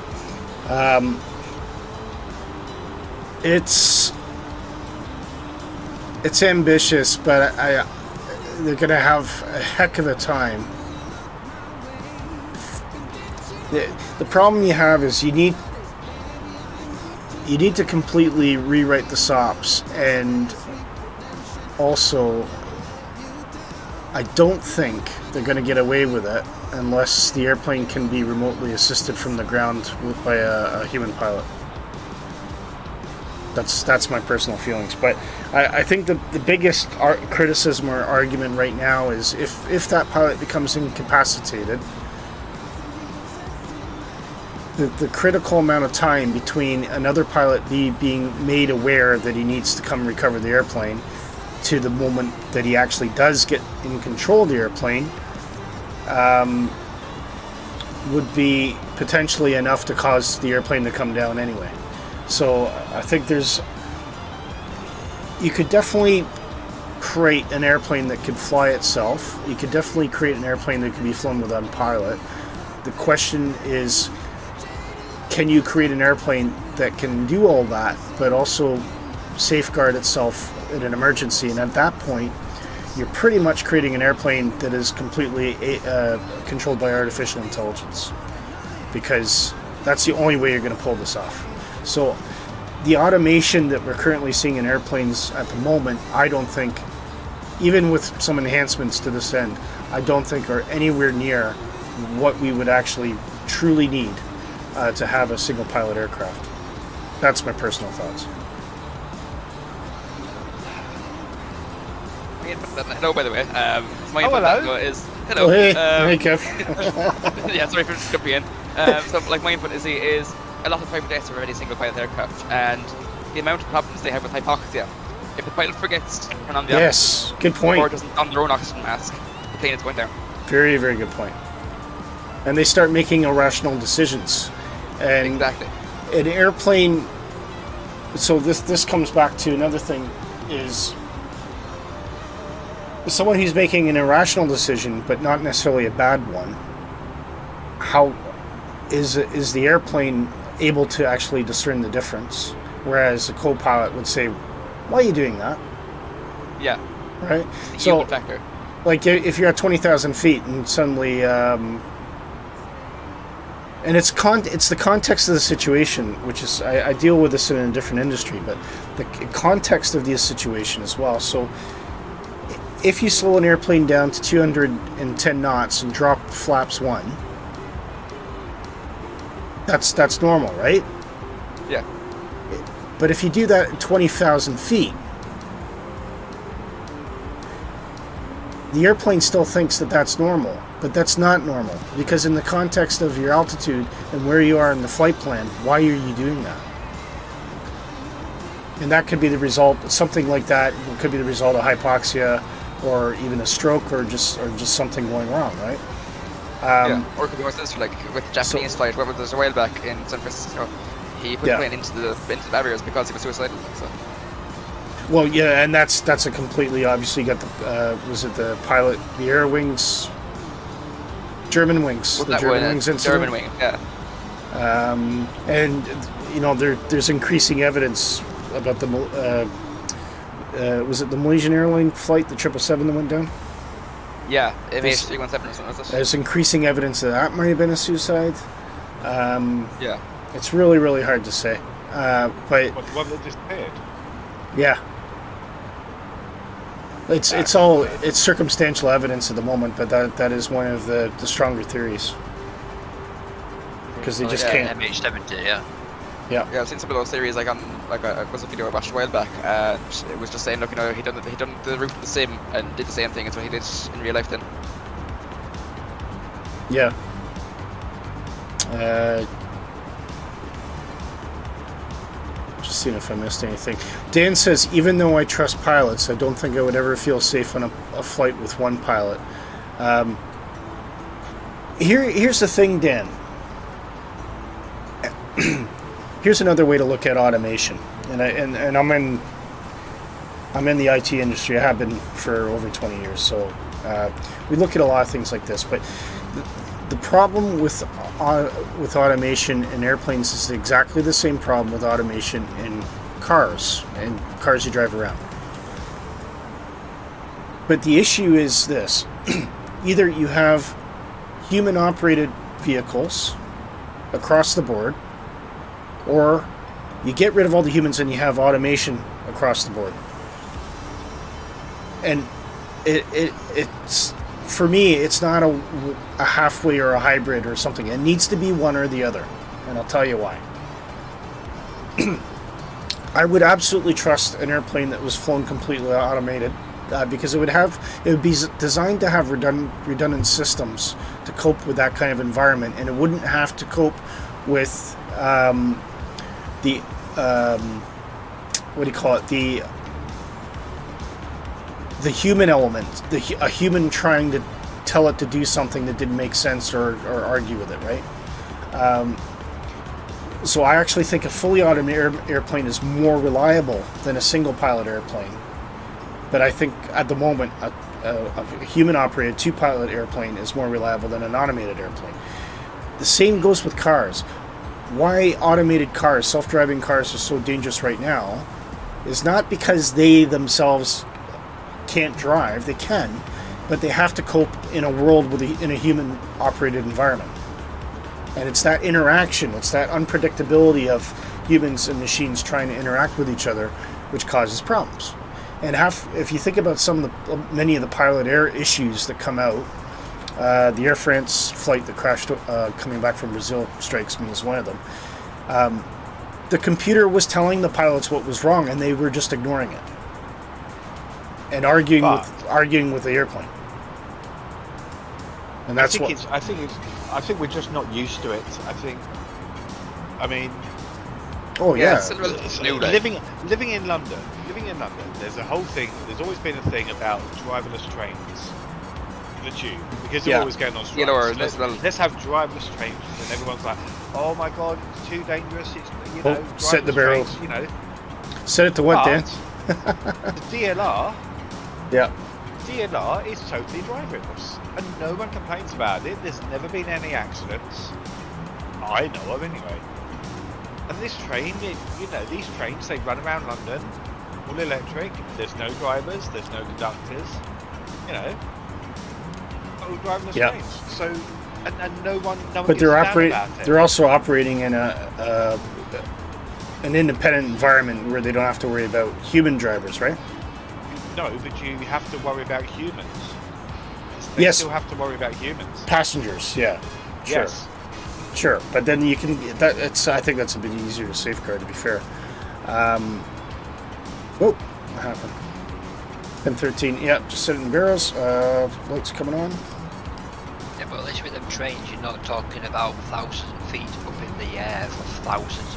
It's ambitious, but they're going to have a heck of a time. The problem you have is you need to completely rewrite the SOPs, and also I don't think they're going to get away with it unless the airplane can be remotely assisted from the ground by a human pilot. That's my personal feelings, but I think the biggest criticism or argument right now is if that pilot becomes incapacitated, the critical amount of time between another pilot being made aware that he needs to come recover the airplane to the moment that he actually does get in control of the airplane would be potentially enough to cause the airplane to come down anyway. So I think you could definitely create an airplane that could fly itself. You could definitely create an airplane that could be flown without a pilot. The question is, can you create an airplane that can do all that, but also safeguard itself in an emergency? And at that point, you're pretty much creating an airplane that is completely controlled by artificial intelligence, because that's the only way you're going to pull this off. So the automation that we're currently seeing in airplanes at the moment, I don't think, even with some enhancements to this end, I don't think are anywhere near what we would actually truly need to have a single pilot aircraft. That's my personal thoughts. Hello, by the way. My Oh, input hello. is hello. Oh, hey, hey, Kev. Yeah, sorry for jumping in. So, like, my input is a lot of private jets are already single pilot aircraft, and the amount of problems they have with hypoxia. If the pilot forgets to turn on the Yes, good oxygen, or point. doesn't on their own oxygen mask, the plane is going down. Very, very good point. And they start making irrational decisions. And Exactly. an airplane, so this comes back to another thing, is someone who's making an irrational decision but not necessarily a bad one. How is the airplane able to actually discern the difference, whereas a co-pilot would say, why are you doing that, Yeah. right? The So human factor. like if you're at 20,000 feet and suddenly and it's the context of the situation, which is, I deal with this in a different industry, but the context of the situation as well. So if you slow an airplane down to 210 knots and drop flaps 1, that's normal, right? Yeah. But if you do that at 20,000 feet, the airplane still thinks that that's normal, but that's not normal, because in the context of your altitude and where you are in the flight plan, why are you doing that? And that could be the result, something like that could be the result of hypoxia, or even a stroke, or just something going wrong, right? Yeah. Or it could be worse than this, like with the Japanese flight, where there was a while back in San Francisco, he put the plane into the barriers because he was suicidal. So. Well, yeah, and that's a completely, obviously you got the was it the pilot, the Air Wings, German Wings, Well, the that German one, Wings incident. German wing, yeah. And you know there's increasing evidence about the was it the Malaysian airline flight, the 777 that went down? Yeah, MH317 or something, was it? There's increasing evidence that might have been a suicide. Yeah. It's really, really hard to say, but What, the one that disappeared? yeah, it's circumstantial evidence at the moment, but that is one of the stronger theories, because they just can't. MH70, yeah. Yeah. Yeah, I've seen some of those theories, like was a video I watched a while back, and it was just saying, look, you know, he done the route the same and did the same thing as what he did in real life then. Yeah. Just seeing if I missed anything. Dan says, even though I trust pilots, I don't think I would ever feel safe on a flight with one pilot. Here's the thing, Dan. Here's another way to look at automation, and I'm in the IT industry. I have been for over 20 years, so we look at a lot of things like this. But the problem with automation in airplanes is exactly the same problem with automation in cars and cars you drive around. But the issue is this: either you have human-operated vehicles across the board, or you get rid of all the humans and you have automation across the board. And it's for me, it's not a halfway or a hybrid or something. It needs to be one or the other, and I'll tell you why. I would absolutely trust an airplane that was flown completely automated, because it would be designed to have redundant systems to cope with that kind of environment, and it wouldn't have to cope with the what do you call it, the human element, a human trying to tell it to do something that didn't make sense, or argue with it, right? So I actually think a fully automated airplane is more reliable than a single pilot airplane. But I think at the moment a human operated 2-pilot airplane is more reliable than an automated airplane. The same goes with cars. Why automated cars, self-driving cars are so dangerous right now is not because they themselves can't drive. They can, but they have to cope in a world in a human operated environment. And it's that interaction, it's that unpredictability of humans and machines trying to interact with each other which causes problems. And if you think about many of the pilot air issues that come out, the Air France flight that crashed coming back from Brazil strikes me as one of them. The computer was telling the pilots what was wrong, and they were just ignoring it and arguing with the airplane. And that's I think we're just not used to it. I mean. Oh yeah. Living in London. There's a whole thing. There's always been a thing about driverless trains. The tube, because they're always going on strikes. Let's have driverless trains, and everyone's like, "Oh my god, it's too dangerous." It's set the barrel. Trains, Set it to what, Dan? The DLR. Yeah. DLR is totally driverless, and no one complains about it. There's never been any accidents. I know of, anyway. And this train, these trains, they run around London, all electric. There's no drivers. There's no conductors. Driverless trains. So, and no one. But they're also operating in an independent environment where they don't have to worry about human drivers, right? No, but you have to worry about humans. They still have to worry about humans. Passengers, yeah. Sure. Yes. Sure, but then you can. I think that's a bit easier to safeguard. To be fair. What happened? 10-13. Yeah, just sitting in barrels. Lights coming on. Yeah, but at least with them trains, you're not talking about thousands of feet up in the air for hundreds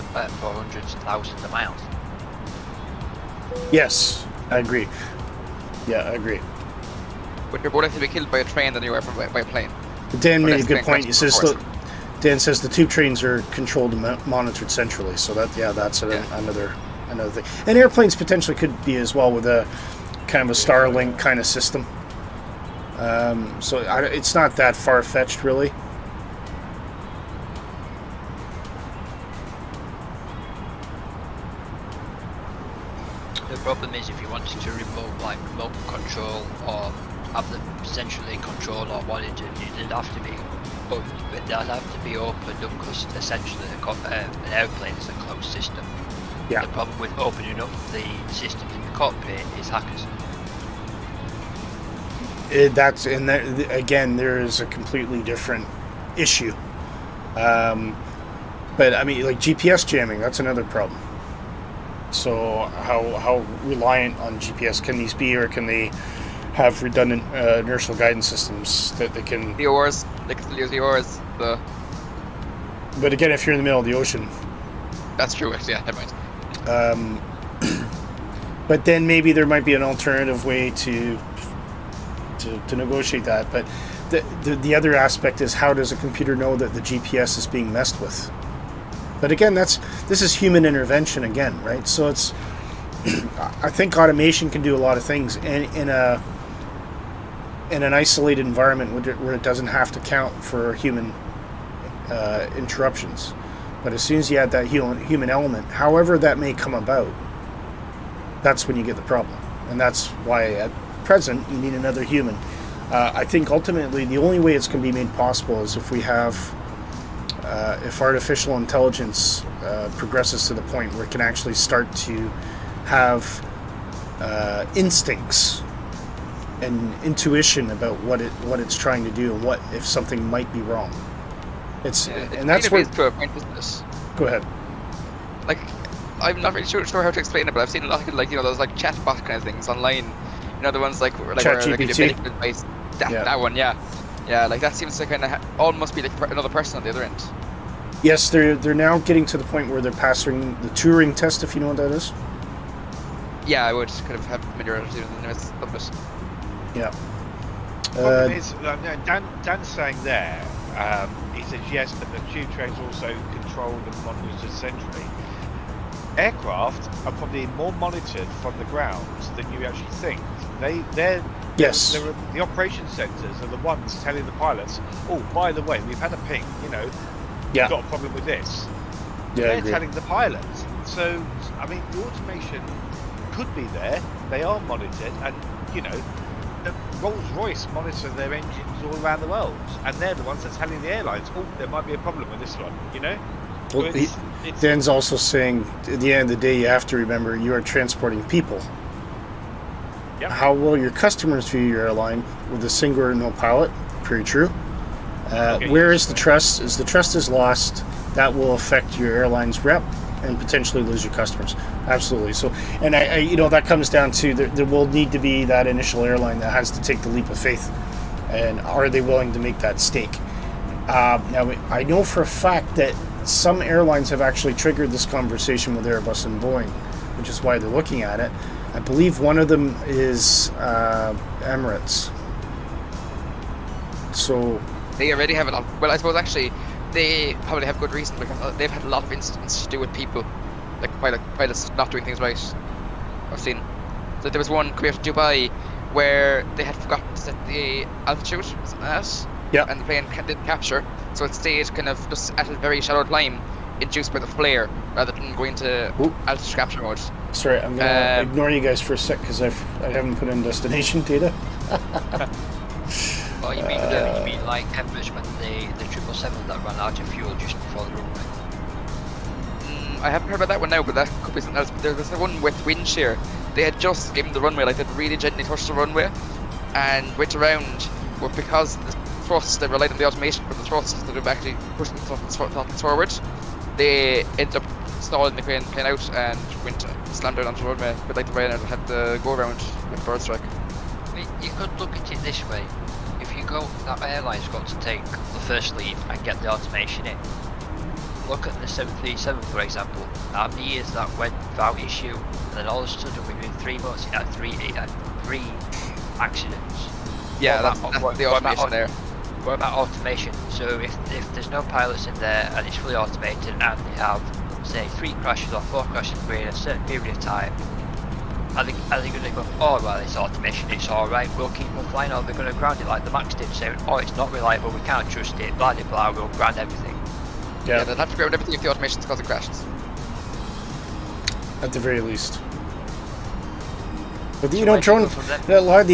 of thousands of miles. Yes, I agree. Yeah, I agree. But you're more likely to be killed by a train than you are by a plane. Dan made a good point. He says Dan says the tube trains are controlled and monitored centrally, so that's another thing. And airplanes potentially could be as well with a kind of a Starlink kind of system. So it's not that far-fetched, really. The problem is if you wanted to remote control or have them centrally control or monitored, it'd have to be opened up because essentially an airplane is a closed system. Yeah. The problem with opening up the systems in the cockpit is hackers. There is a completely different issue. But I mean, like GPS jamming, that's another problem. So how reliant on GPS can these be, or can they have redundant inertial guidance systems that they can? The oars, they can still use the oars. But again, if you're in the middle of the ocean, that's true. Yeah, never mind. But then maybe there might be an alternative way to negotiate that. But the other aspect is, how does a computer know that the GPS is being messed with? But again, this is human intervention again, right? So it's I think automation can do a lot of things in an isolated environment where it doesn't have to count for human interruptions. But as soon as you add that human element, however that may come about, that's when you get the problem. And that's why at present you need another human. I think ultimately the only way it's going to be made possible is if we have, if artificial intelligence progresses to the point where it can actually start to have instincts and intuition about what it's trying to do and what if something might be wrong. And that's where. To a point, isn't it? Go ahead. Like, I'm not really sure how to explain it, but I've seen a lot of those like chatbot kind of things online. The ones like where ChatGPT. based. That one, yeah. Like that seems to kind of almost be like another person on the other end. Yes, they're now getting to the point where they're passing the Turing test, if you know what that is. Yeah, I would kind of have familiarity with this. Yeah. Problem is, Dan's saying there, He says yes, but the tube train's also controlled and monitored centrally. Aircraft are probably more monitored from the ground than you actually think. They're Yes. the operations centres are the ones telling the pilots, oh, by the way, we've had a ping, you know, Yeah. we've got a problem with this. Yeah, I They're agree. telling the pilots. So, I mean, the automation could be there. They are monitored, and, you know, Rolls-Royce monitor their engines all around the world, and they're the ones that are telling the airlines, oh, there might be a problem with this one, you know? So Well, it's Dan's also saying, at the end of the day, you have to remember you are transporting people. Yep. How will your customers view your airline with a single or no pilot? Very true. Okay, Where yes. is the trust? As the trust is lost, that will affect your airline's rep and potentially lose your customers. Absolutely. So, and I you know, that comes down to there will need to be that initial airline that has to take the leap of faith, and are they willing to make that stake? Now, I know for a fact that some airlines have actually triggered this conversation with Airbus and Boeing, which is why they're looking at it. I believe one of them is Emirates. So They already have a lot. Well, I suppose actually they probably have good reason because they've had a lot of incidents to do with people, like pilots not doing things right. I've seen. So there was one created in Dubai where they had forgotten to set the altitude, yeah, and the plane didn't capture, so it stayed kind of just at a very shallow climb, induced by the flare rather than going into Ooh. altitude capture mode. sorry, I'm gonna ignore you guys for a sec because I haven't put in destination data. Oh, you mean like Emirates when the 777 that ran out of fuel just before the runway? I haven't heard about that one now, but that could be something else. But there was the one with wind shear. They had just given the runway, like they'd really gently touched the runway, and went around. But because the thrust, they relied on the automation for the thrust instead of actually pushing the things forward, they ended up stalling the plane out and went slammed down onto the runway. But like the Ryanair had to go around with bird strike. You could look at it this way. If you go, that airline's got to take the first lead and get the automation in. Look at the 737, for example. How many years that went without issue, and then all of a sudden within 3 months it had three accidents. Yeah, What that's about- the what about automation there. What about automation? So if there's no pilots in there and it's fully automated and they have, say, 3 crashes or 4 crashes within a certain period of time, are they going to go, oh well, it's automation, it's alright, we'll keep on flying, or they're going to ground it like the Max did, saying, oh, it's not reliable, we can't trust it, blah blah blah, we'll ground everything. Yeah, they'll have to ground everything if the automation's causing crashes. At the very least. But you So know, where do you drone. go from there? A lot of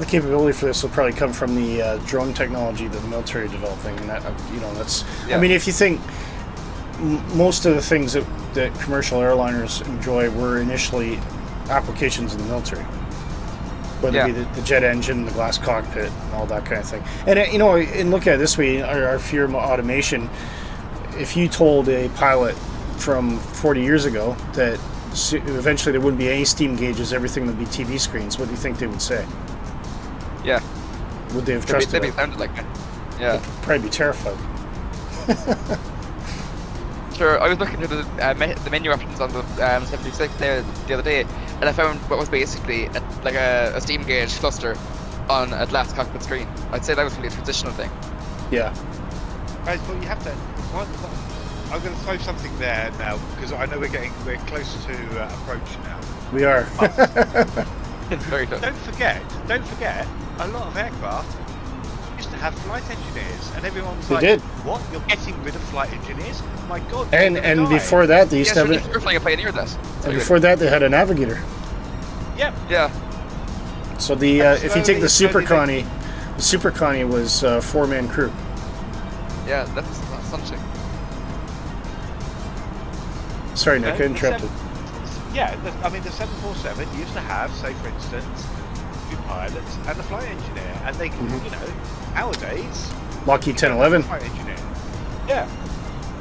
the capability for this will probably come from the drone technology that the military are developing, and that, you know, that's. Yeah. I mean, if you think most of the things that commercial airliners enjoy were initially applications in the military, whether it be the jet engine, the glass cockpit, and all that kind of thing. And you know, and look at it this way: our fear of automation. If you told a pilot from 40 years ago that eventually there wouldn't be any steam gauges, everything would be TV screens, what do you think they would say? Yeah. Would they have They'd trusted be it? sounded like that. Yeah. They'd probably be terrified. Sure, I was looking at the menu options on the 76 there the other day, and I found what was basically a steam gauge cluster on a glass cockpit screen. I'd say that was really a transitional thing. Yeah. Guys, but you have to. I'm going to throw something there now because I know we're close to approach now. We are. Very close. Don't forget, a lot of aircraft used to have flight engineers, and everyone's They like, did. "What? You're getting rid of flight engineers? My God!" And they're gonna die." before that, they used Yeah, to so have you're flying a Pioneer that. and before that they had a navigator. yeah, Yeah. So the And if you take the Super slowly Connie, the Super Connie was 4-man crew. Yeah, that's something. Sorry, Nick, I interrupted. The 747 used to have, say, for instance, 2 pilots and a flight engineer, and they can, you know, nowadays. Lockheed you don't have a 1011. flight engineer. Yeah.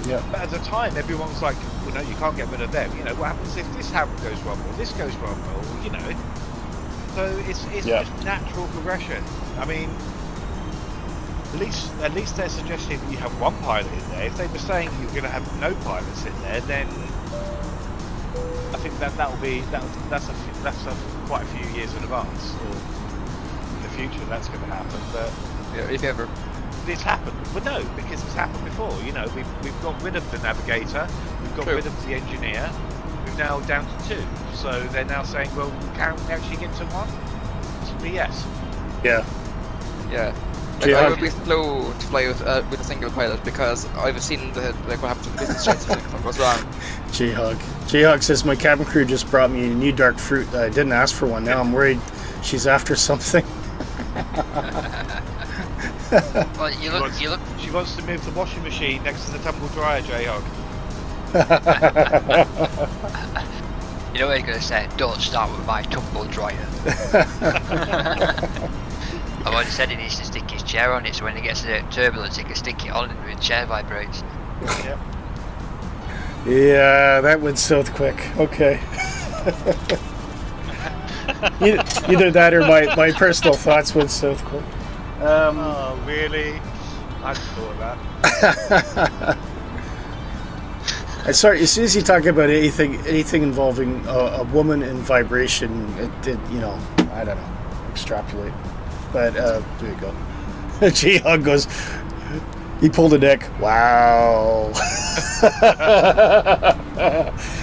Yeah. But at the time, everyone's like, you know, you can't get rid of them. You know, what happens if this goes wrong, or this goes wrong, or you know. So it's just natural progression. I mean, at least they're suggesting that you have 1 pilot in there. If they were saying you're going to have no pilots in there, then I think that's quite a few years in advance, or in the future that's going to happen. But Yeah, if ever. this happen? Well, no, because it's happened before. You know, we've got rid of the navigator, we've got rid of the engineer, we're now down to 2. So they're now saying, well, can we actually get to 1? Possibly yes. Yeah. Yeah. Like, I would be slow to fly with a single pilot because I've seen what happens to the business jets if something goes wrong. Jayhawk says my cabin crew just brought me a new dark fruit. I didn't ask for one. Now I'm worried she's after something. Well, you look. She wants to move the washing machine next to the tumble dryer, Jayhawk. You know what you're going to say? Don't start with my tumble dryer. I've already said he needs to stick his chair on it so when he gets a turbulence he can stick it on and the chair vibrates. Yep. Yeah, that went south quick. Okay. Either that or my personal thoughts went south quick. Oh, really? I thought that. Sorry, as soon as you talk about anything involving a woman and vibration, it did, I don't know, extrapolate. But there you go. Jayhawk goes, he pulled a neck. Wow.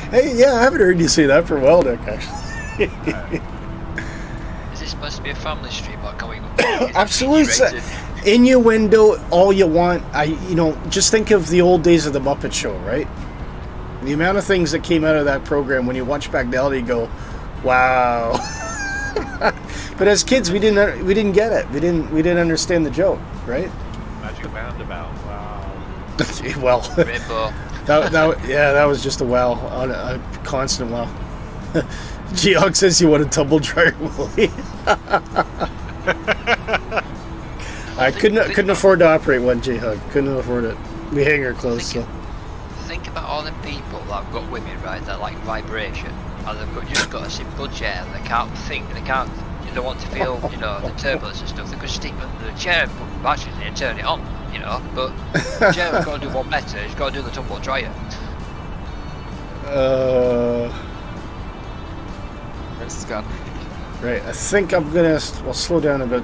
Hey, yeah, I haven't heard you say that for a while, Nick, actually. Is this supposed to be a family stream or can we Absolutely. Innuendo all you want. Just think of the old days of the Muppet Show, right? The amount of things that came out of that program when you watch back now, you go, wow. But as kids, we didn't get it. We didn't understand the joke, right? Magic roundabout. Wow. Well, Rainbow. that was just a wow, a constant wow. Geog says you want a tumble dryer, Willie. I couldn't afford to operate one, J-Hug. Couldn't afford it. We hang our clothes, so. Think about all the people that have got women, right, that like vibration, and they've just got a simple chair, and they can't think, they don't want to feel, the turbulence and stuff. They could stick under the chair and put the batteries in and turn it on, but the chair has got to do one better, it's got to do the tumble dryer. This is gone. Right, I think I'm gonna, slow down a bit.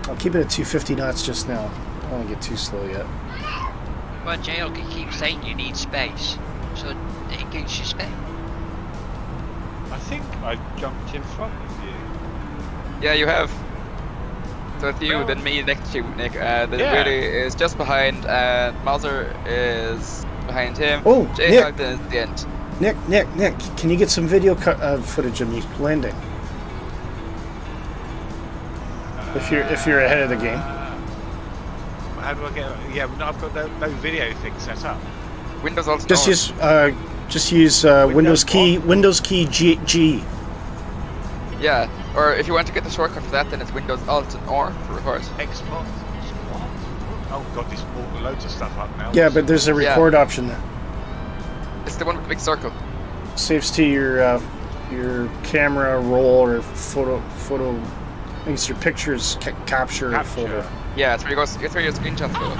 I'll keep it at 250 knots just now. I don't want to get too slow yet. Well, JL keeps saying you need space, so it gives you space. I think I jumped in front of you. Yeah, you have. So it's you, then me next to you, Nick. Then Willie is just behind, and Mauser is behind him. Oh, J-Hog then is at the end. Nick, can you get some video footage of me landing? If you're ahead of the game. How do I get? Yeah, no, I've got no video thing set up. Windows Alt. Just use Windows key G. Yeah, or if you want to get the shortcut for that, then it's Windows Alt and R for record. Export. What? Oh god, this brought loads of stuff up now. Yeah, but there's a record option there. It's the one with the big circle. Saves to your camera roll or photo. I think it's your pictures capture folder. Yeah, it's where your screenshots go.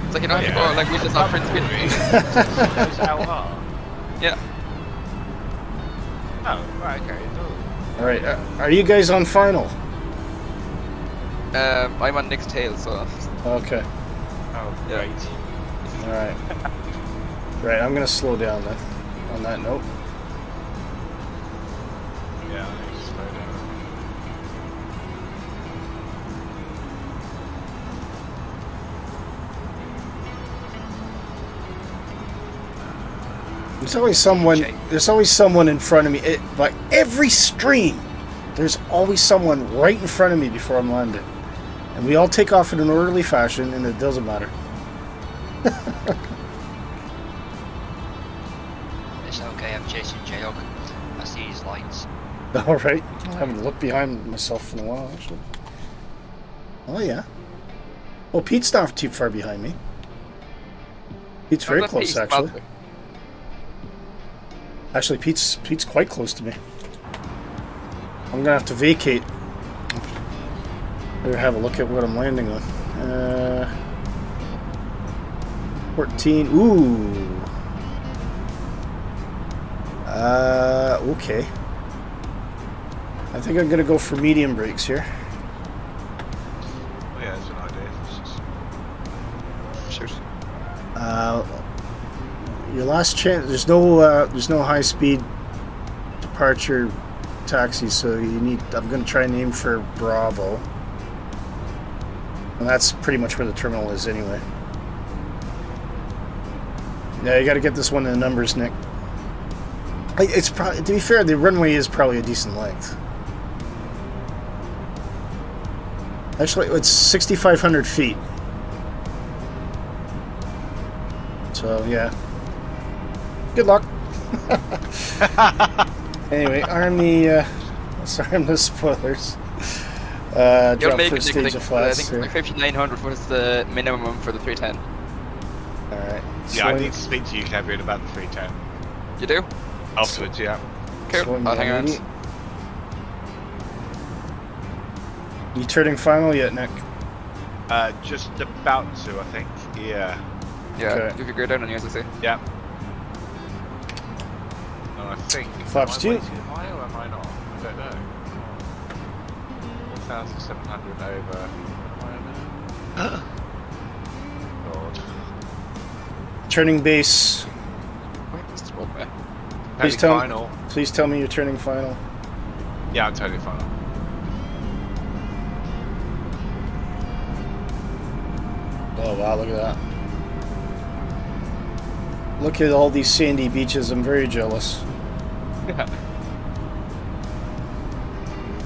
It's like how people like Windows Alt print screen. Those LR. Yeah. Oh, right, okay. All right, are you guys on final? I'm on Nick's tail, so. Okay. Oh, Yeah. great. All right. Right, I'm gonna slow down then. On that note. Yeah, I need to slow down. There's always someone in front of me. Like every stream, there's always someone right in front of me before I'm landing. And we all take off in an orderly fashion, and it doesn't matter. It's okay, I'm chasing J-Hog. I see his lights. All right. I haven't looked behind myself in a while, actually. Oh, yeah. Oh, Pete's not too far behind me. Pete's very close, actually. Actually, Pete's quite close to me. I'm gonna have to vacate. Better have a look at what I'm landing on. 14. Ooh. Okay. I think I'm gonna go for medium brakes here. Oh, yeah, Your last chance. There's no high speed departure taxi, so you need. I'm going to try and aim for Bravo, and that's pretty much where the terminal is anyway. Yeah, you got to get this one in the numbers, Nick. It's probably, to be fair, the runway is probably a decent length. Actually, it's 6,500 feet. So yeah. Good luck. Anyway, arm the spoilers. You'll Drop make first it, stage Nick, of I flats. think like 5,900 was the minimum for the 310. Alright. Yeah, I need to speak to you, Kevin, about the 310. You do? Afterwards, yeah. Cool. I'll hang around. You turning final yet, Nick? Just about to, I think. Yeah. Yeah, Okay. if you go down on yours, I see. Yeah. And I think. Flaps am I two. way too high or am I not? I don't know. 4,700 over. Am I God. Turning base. Wait, this is wrong way. Please Turning tell, final. please tell me you're turning final. Yeah, I'm totally final. Oh wow, look at that. Look at all these sandy beaches, I'm very jealous.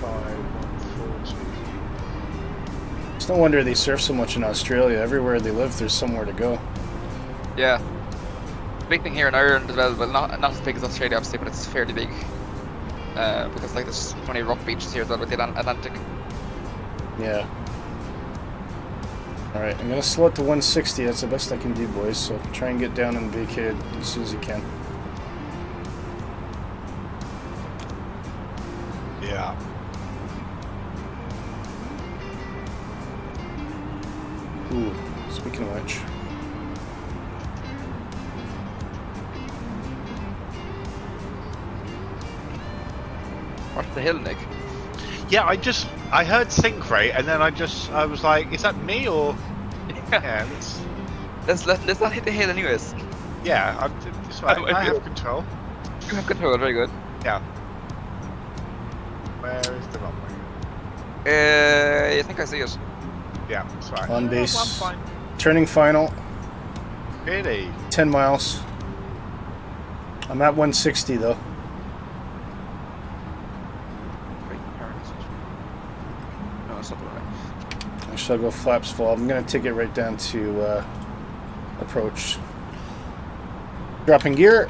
5,140. It's no wonder they surf so much in Australia. Everywhere they live, there's somewhere to go. Yeah. Big thing here in Ireland as well, but not as big as Australia obviously, but it's fairly big. Because like there's so many rock beaches here as well with the Atlantic. Yeah. Alright, I'm gonna slow it to 160. That's the best I can do, boys. So try and get down and vacated as soon as you can. Yeah. Ooh, speaking of which. What's the hill, Nick? Yeah, I heard sync rate and then I was like, is that me or? Yeah, Let's not hit the hill anyways. yeah, it's right. I have control. You have control, very good. Yeah. Where is the runway? I think I see it. Yeah, that's right. On base. I'm fine. Turning final. Really? 10 miles. I'm at 160 though. No, it's not the right. I shall go flaps full. I'm gonna take it right down to approach. Dropping gear.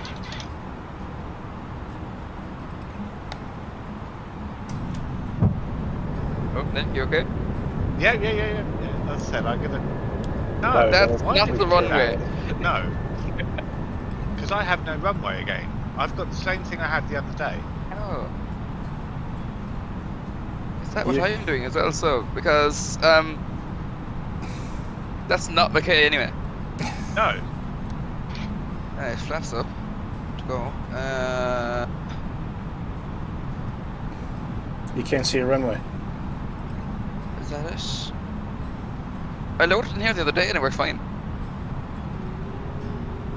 Oh, Nick, you okay? Yeah. As I said, I'm gonna. No, No, That's why not did the we do runway. that? No. Because I have no runway again. I've got the same thing I had the other day. Oh. Is that what Yeah. I'm doing as well? So, because, that's not Mackay anyway. No. Alright, flaps up. To go. You can't see a runway. Is that it? I loaded in here the other day and it worked fine.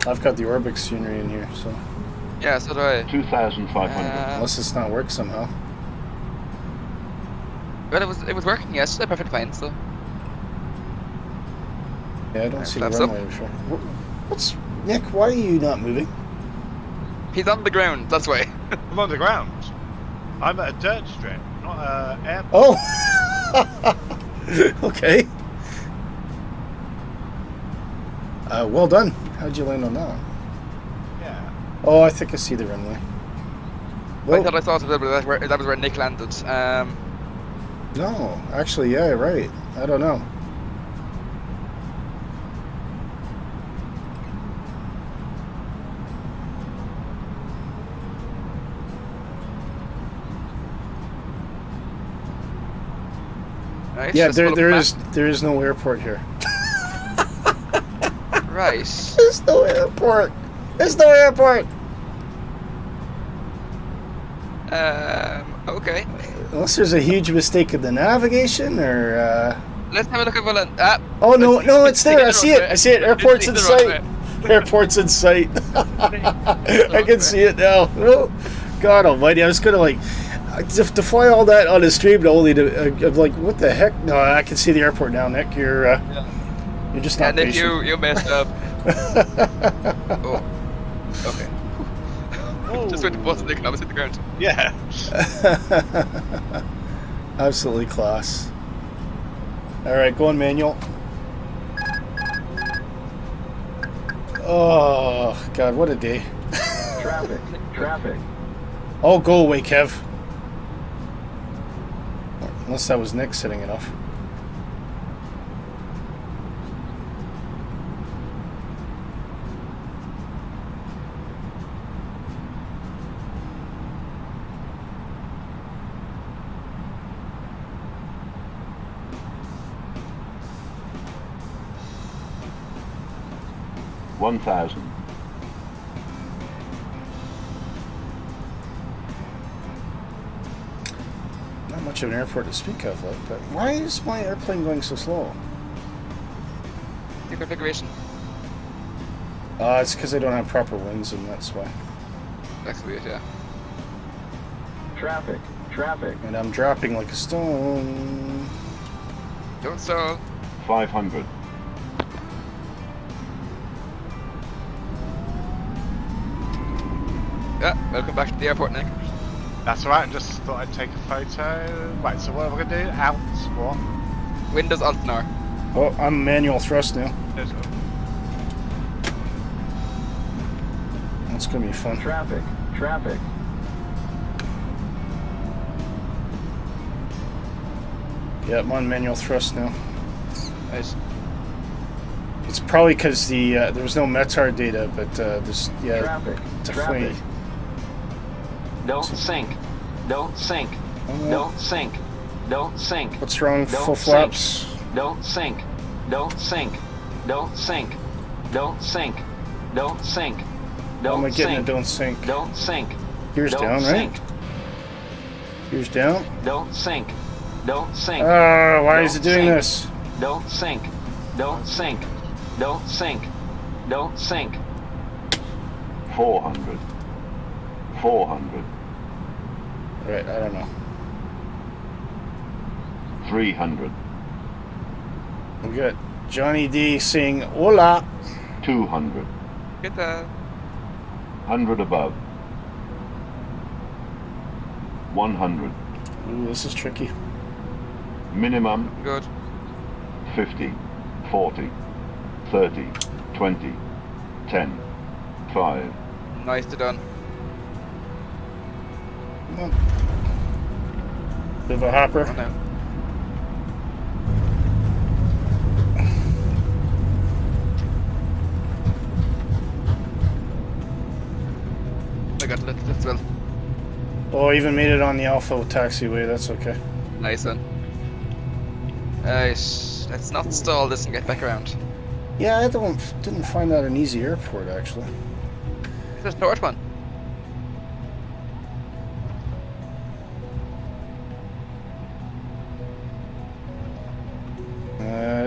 I've got the Orbx scenery in here, so Yeah, so do I. 2,500. unless it's not work somehow. Well, it was working yesterday, perfect fine, so. Yeah, I don't see the flaps up. runway before. What's Nick? Why are you not moving? He's on the ground, that's why. I'm on the ground. I'm at a dirt strip, not a airport. Oh. Okay. Well done. How'd you land on that one? Yeah. Oh, I think I see the runway. I Well, thought I saw it, but that was where Nick landed. no, actually, yeah, right. I don't know. Right, Yeah, let's pull up the there is no airport here. map. Right. There's no airport. There's no airport. Okay. Unless there's a huge mistake in the navigation, or Let's have a look at Volent. oh no, it's there. I see it. I see it. Airport's in sight. Airport's in sight. I can see it now. Oh, God almighty. I was going to like... To fly all that on a stream only to... I'm like, what the heck? No, I can see the airport now, Nick. You're just not And then patient. you messed up. Oh. Okay. Just went to bust Nick and I was hit the ground. Yeah. Absolutely class. Alright, go on manual. Oh, God, what a day. Traffic. Oh, go away, Kev. Unless that was Nick setting it off. $1,000. Not much of an airport to speak of, like, but why is my airplane going so slow? New configuration. It's because I don't have proper wings, and that's why. That's weird, yeah. Traffic. And I'm dropping like a stone. Don't stall. 500. Yeah, welcome back to the airport, Nick. That's alright, I just thought I'd take a photo. Right, so what am I going to do? Out, what? Windows Alt and R. Oh, I'm manual thrust now. There's- That's gonna be fun. Traffic. Yeah, I'm on manual thrust now. Nice. It's probably because the there was no METAR data, but there's definitely. Don't sink. Don't sink. Don't sink. Don't sink. What's wrong? Don't Full sink. flaps. Don't sink. Don't sink. Don't sink. Don't sink. Don't sink. How am I Don't getting sink. it? Don't sink. Don't sink. Here's Don't down, sink. right? Here's down. Don't sink. Don't sink. Why is it Don't doing sink. this? Don't sink. Don't sink. Don't sink. Don't sink. 400. Right, I don't know. 300. We got Johnny D saying hola. 200. Get that. 100 above. 100. Ooh, this is tricky. Minimum Good. 50, 40, 30, 20, 10, 5. Nicely done. Bit of a hopper. Oh, no. I got it. That's well. Oh, I even made it on the Alpha taxiway. That's okay. Nice one. Let's not stall this and get back around. Yeah, I didn't find that an easy airport actually. There's north one.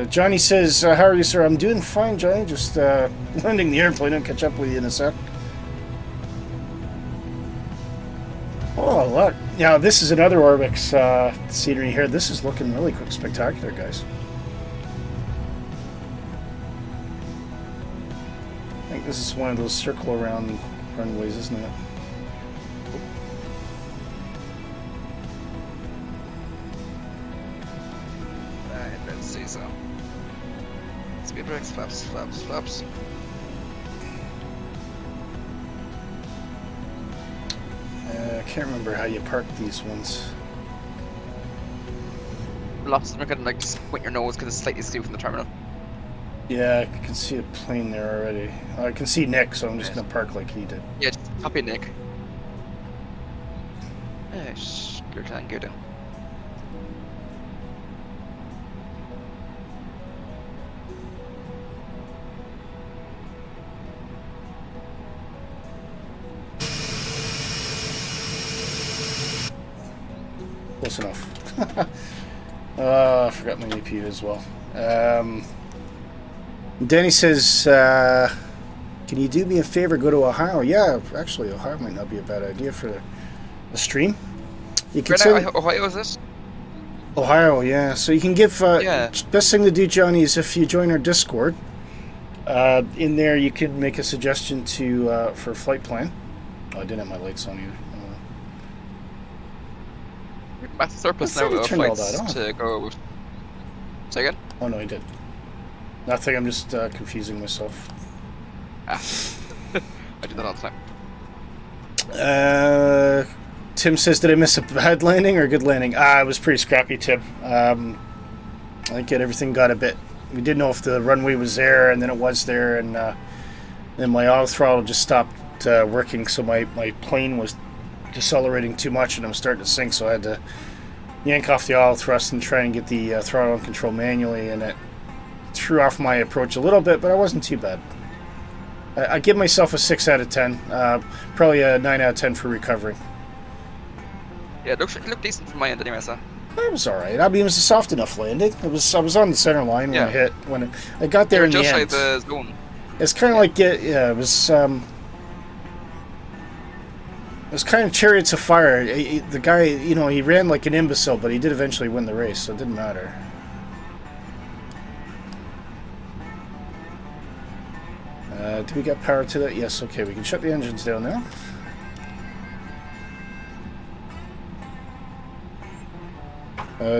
Johnny says, "How are you, sir?" I'm doing fine, Johnny. Just landing the airplane. I'll catch up with you in a sec. Oh, look. Now, this is another Orbx scenery here. This is looking really quick, spectacular, guys. I think this is one of those circle around runways, isn't it? Let's see so. Speed brakes, flaps. I can't remember how you park these ones. Lots of them are kind of like just point your nose because it's slightly skewed from the terminal. Yeah, I can see a plane there already. I can see Nick, so I'm just going to park like he did. Yeah, just copy Nick. Good and good. Close enough. I forgot my APU as well. Danny says, Can you do me a favor? Go to Ohio. Yeah, actually, Ohio might not be a bad idea for the stream. You can Right now, Ohio is this? Ohio, yeah. So you can give. Yeah. Best thing to do, Johnny, is if you join our Discord. In there, you can make a suggestion to for a flight plan. Oh, I didn't have my lights on either. Massive surplus I now thought he of turned all flights that on. to go. Say again? Oh no, I did. Nothing. I'm just confusing myself. Ah. I do that all the time. Tim says, "Did I miss a bad landing or a good landing?" It was pretty scrappy, Tim. I think everything got a bit. We didn't know if the runway was there, and then it was there, and then my auto throttle just stopped working, so my plane was decelerating too much, and I was starting to sink. So I had to yank off the auto thrust and try and get the throttle control manually, and it threw off my approach a little bit, but I wasn't too bad. I give myself a 6 out of 10, probably a 9 out of 10 for recovery. Yeah, it looked decent from my end anyway, so. It was all right. I mean, it was a soft enough landing. I was on the center line when I got there in the end. Just like the zone. It's kind of like it was. It was kind of Chariots of Fire. The guy, he ran like an imbecile, but he did eventually win the race, so it didn't matter. Do we got power to that? Yes. Okay, we can shut the engines down now.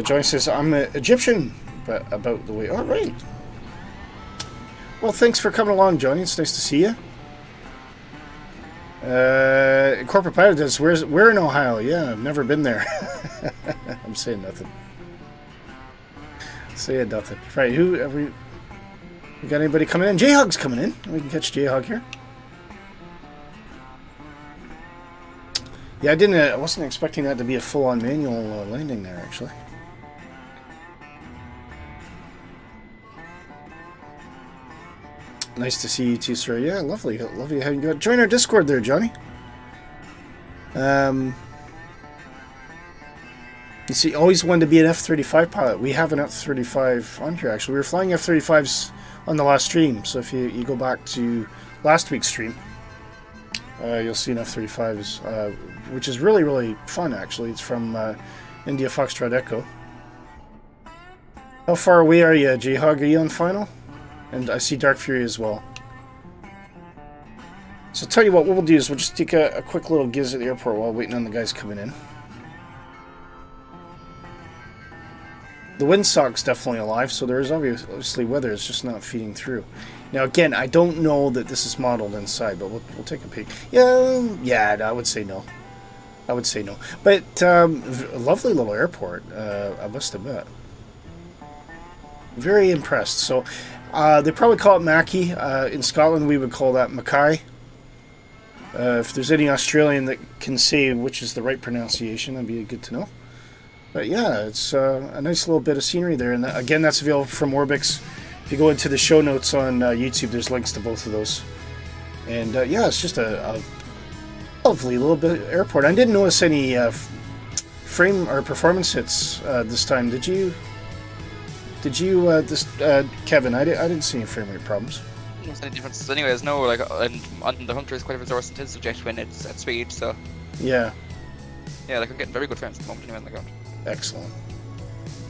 Johnny says, I'm an Egyptian, but about the way. All right. Well, thanks for coming along, Johnny. It's nice to see you. Corporate Pilot does. We're in Ohio. Yeah, I've never been there. I'm saying nothing. Saying nothing. Right, who are we got anybody coming in? J-Hog's coming in. We can catch J-Hog here. Yeah, I wasn't expecting that to be a full-on manual landing there, actually. Nice to see you too, sir. Yeah, lovely having you. Join our Discord there, Johnny. You see, always wanted to be an F-35 pilot. We have an F-35 on here, actually. We were flying F-35s on the last stream, so if you go back to last week's stream, you'll see an F-35s, which is really, really fun, actually. It's from India Foxtrot Echo. How far away are you, J-Hog? Are you on final? And I see Dark Fury as well. So tell you what we'll do is we'll just take a quick little giz at the airport while waiting on the guys coming in. The windsock's definitely alive, so there is obviously weather. It's just not feeding through. Now again, I don't know that this is modeled inside, but we'll take a peek. Yeah, I would say no. I would say no. But a lovely little airport, I must admit. Very impressed. So they probably call it Mackay. In Scotland, we would call that Mackay. If there's any Australian that can say which is the right pronunciation, that'd be good to know. But yeah, it's a nice little bit of scenery there. And again, that's available from Orbx. If you go into the show notes on YouTube, there's links to both of those. And yeah, it's just a lovely little bit of airport. I didn't notice any frame or performance hits this time. Did you? Kevin? I didn't see any frame rate problems. There's any differences anyways, no, like, and on the Hunter is quite a resource intensive jet when it's at speed, so. Yeah. Yeah, like I'm getting very good frames at the moment anyway on the ground. Excellent.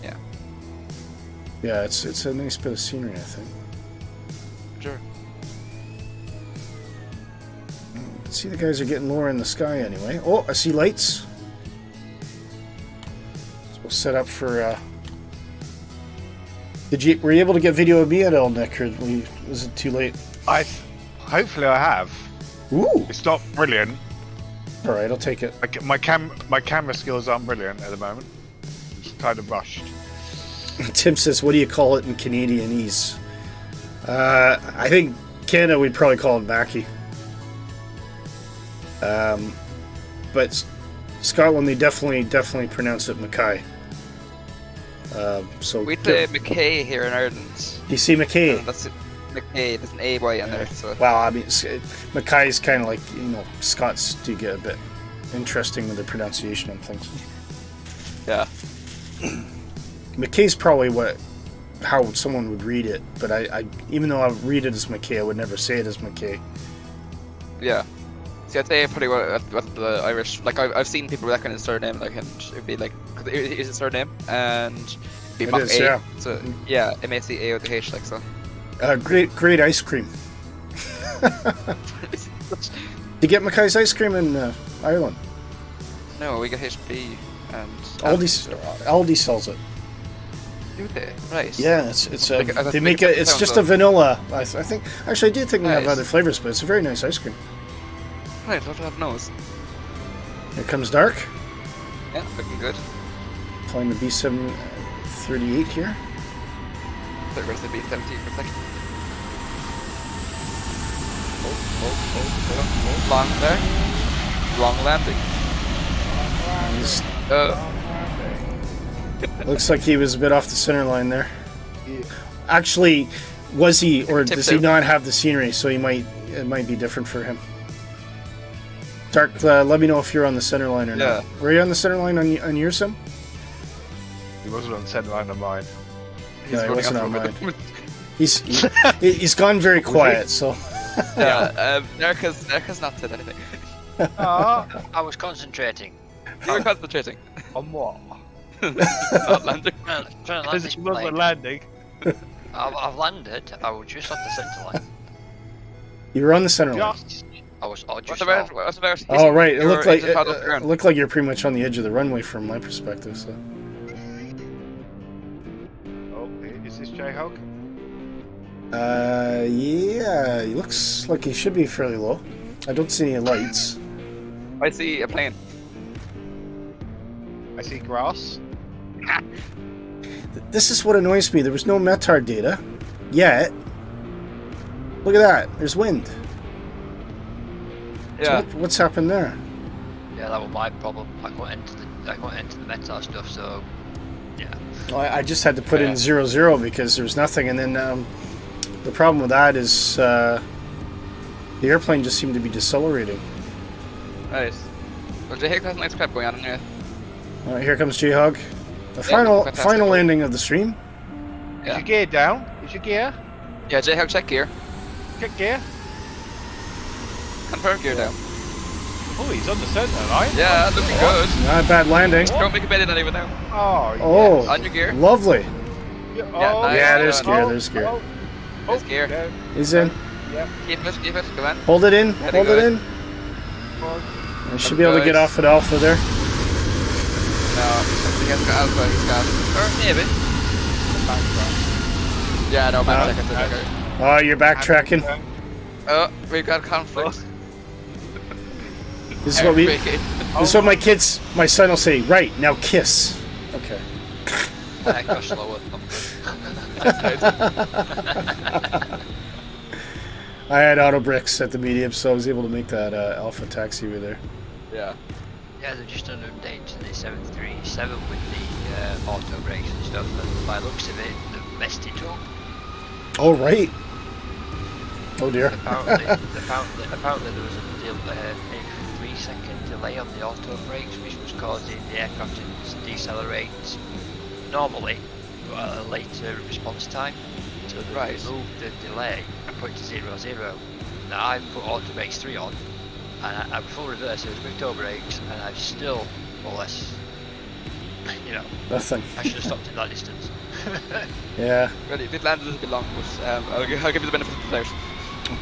Yeah. Yeah, it's a nice bit of scenery, I think. Sure. Let's see, the guys are getting lower in the sky anyway. Oh, I see lights. So we'll set up for. Were you able to get video of me at all, Nick, or was it too late? Hopefully I have. Ooh. It's not brilliant. All right, I'll take it. My camera skills aren't brilliant at the moment. It's kind of rushed. Tim says, "What do you call it in Canadianese?" I think Canada we'd probably call it Mackay. But Scotland they definitely pronounce it Mackay. So we say Mackay here in Ireland. You see Mackay? That's it. Mackay. There's an AY on there. So. Well, I mean, Mackay's kind of like, Scots do get a bit interesting with the pronunciation and things. Yeah. Mackay's probably how someone would read it, but I even though I read it as Mackay, I would never say it as Mackay. Yeah. See, I'd say probably what the Irish, like I've seen people with that kind of surname, like, and it'd be like, cause it is a surname, and it'd be It Mackay. is, yeah. So yeah, Maca with the H, like so. Great ice cream. You get Mackay's ice cream in Ireland. No, we get HB and Aldi sells it. Do they? Right. Yeah, it's Like, they make it. It's just a vanilla. I think actually I do think they have Nice. other flavors, but it's a very nice ice cream. Right, love to have nose. Here comes dark. Yeah, looking good. Flying the B738 here. They're going to be 17 for a second. Long there. Long landing. He's- Uh, looks like he was a bit off the center line there. Actually, was he, or does he not have the scenery? So it might be different for him. Dark, let me know if you're on the center line or not. Were you on the center line on your sim? He wasn't on the centre line of mine. he's No, he running wasn't off on the mine. moment. He's gone very quiet. So Yeah, Erica's not said anything. I was concentrating. You were concentrating. On what? Not landing. Trying to land Because this he wasn't plane. landing. I've landed. I was just off the centre line. you were on the center line. Just I was What just about? off. What about? Oh right, it looked like You're out of the ground. it looked like you're pretty much on the edge of the runway from my perspective. So oh, is this J-Hog? yeah, he looks like he should be fairly low. I don't see any lights. I see a plane. I see grass. This is what annoys me. There was no METAR data yet. Look at that. There's wind. So Yeah. what's happened there? Yeah, that was my problem. I couldn't enter the meta stuff. So yeah. Well, I just had to put in Yeah. 00 because there was nothing, and then the problem with that is the airplane just seemed to be decelerating. Nice. Well, J-Hawk has a nice crap going on in there. All right, here comes J-Hog. The final fantastic. landing of the stream. Is Yeah. your gear down? Is your gear? Yeah, J-Hawk check gear. Check gear. Confirm gear down. Oh, he's on the centre line. Yeah, looking good. Not a bad landing. Don't make a bed in that even now. Oh, Oh, On your gear. lovely. yeah. nice. Yeah, there's Oh, gear. There's gear. There's gear. Yeah. He's in. Keep it, come on. Hold it in. Very Hold it good. in. I should be able to get off at Alpha there. No, he hasn't got alpha, he's got. Or maybe. Yeah, no, man, check it. Oh, you're backtracking. Oh, we've got conflict. This is what we. Break it. This is what my son will say. Right now, kiss. Okay. I go slower. I had auto bricks at the medium, so I was able to make that Alpha taxiway there. Yeah. Yeah, they're just an update to the 737 with the auto brakes and stuff, and by the looks of it, they've messed it up. Oh right. Oh dear. Apparently there was a 3-second delay on the auto brakes, which was causing the aircraft to decelerate normally, but at a later response time. So they removed the delay and put it to 0-0. Now I put auto brakes 3 on, and I'm full reverse, it was quick toe brakes, and I've still, more or less, Nothing. I should have stopped at that distance. Yeah. Well, it did land a little bit long, but I'll give you the benefit of the doubt.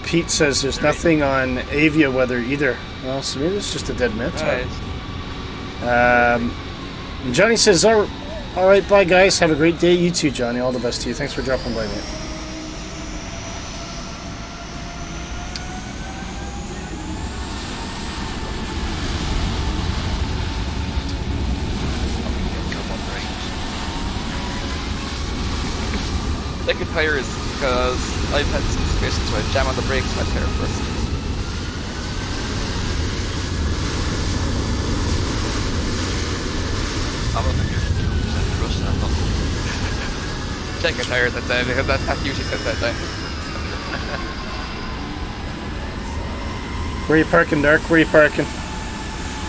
Pete says there's nothing on Avia weather either. Well, so maybe it's just a dead mitt. Right. Johnny says, all right, bye guys. Have a great day. You too, Johnny. All the best to you. Thanks for dropping by, mate. Second tire is because I've had some situations where I jam on the brakes my tire first. I'm 102% trust and I'm not. Second tire that time because that's usually says that time. Where are you parking, Dark? Where are you parking?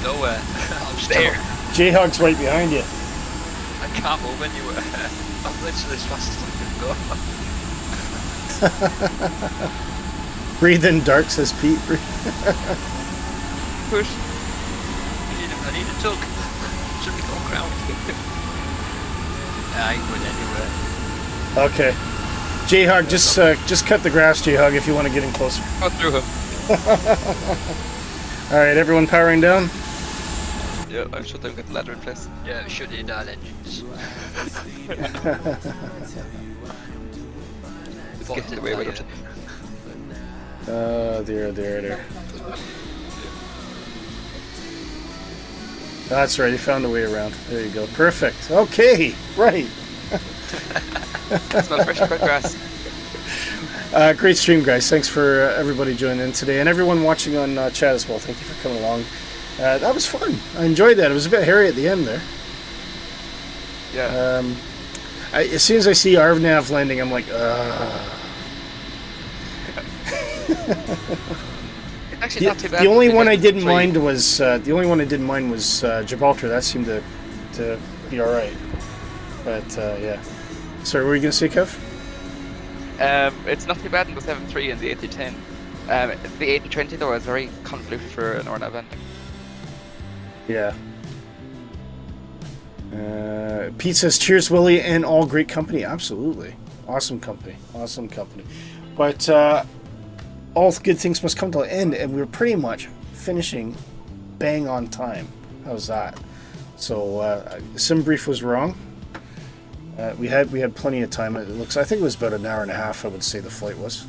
Nowhere. I'm stuck. There. J-Hog's right behind you. I can't move anywhere. I'm literally as fast as I can go. Breathe in dark, says Pete. Push. I need a tug. Somebody go ground. I ain't going anywhere. Okay. J-Hog, just cut the grass, J-Hog, if you want to get in closer. Go through him. Alright, everyone powering down? Yeah, I'm sure they'll get the ladder in place. Yeah, shut it down engines. It's getting away with it. There. That's right, you found a way around. There you go. Perfect. Okay, right. Smell fresh cut grass. Great stream, guys. Thanks for everybody joining in today, and everyone watching on chat as well. Thank you for coming along. That was fun. I enjoyed that. It was a bit hairy at the end there. Yeah. As soon as I see Arvnav landing, I'm like, It's actually not too bad. The only one I didn't mind was Gibraltar. That seemed to be all right. But yeah. Sorry, what were you gonna say, Kev? It's not too bad in the 7.3 and the 8-10. The 8-20 though is very convoluted for an Ornav ending. Yeah. Pete says, cheers, Willie, and all great company. Absolutely. Awesome company. But all good things must come to an end, and we're pretty much finishing bang on time. How's that? So, Sim Brief was wrong. We had plenty of time. I think it was about an hour and a half, I would say the flight was.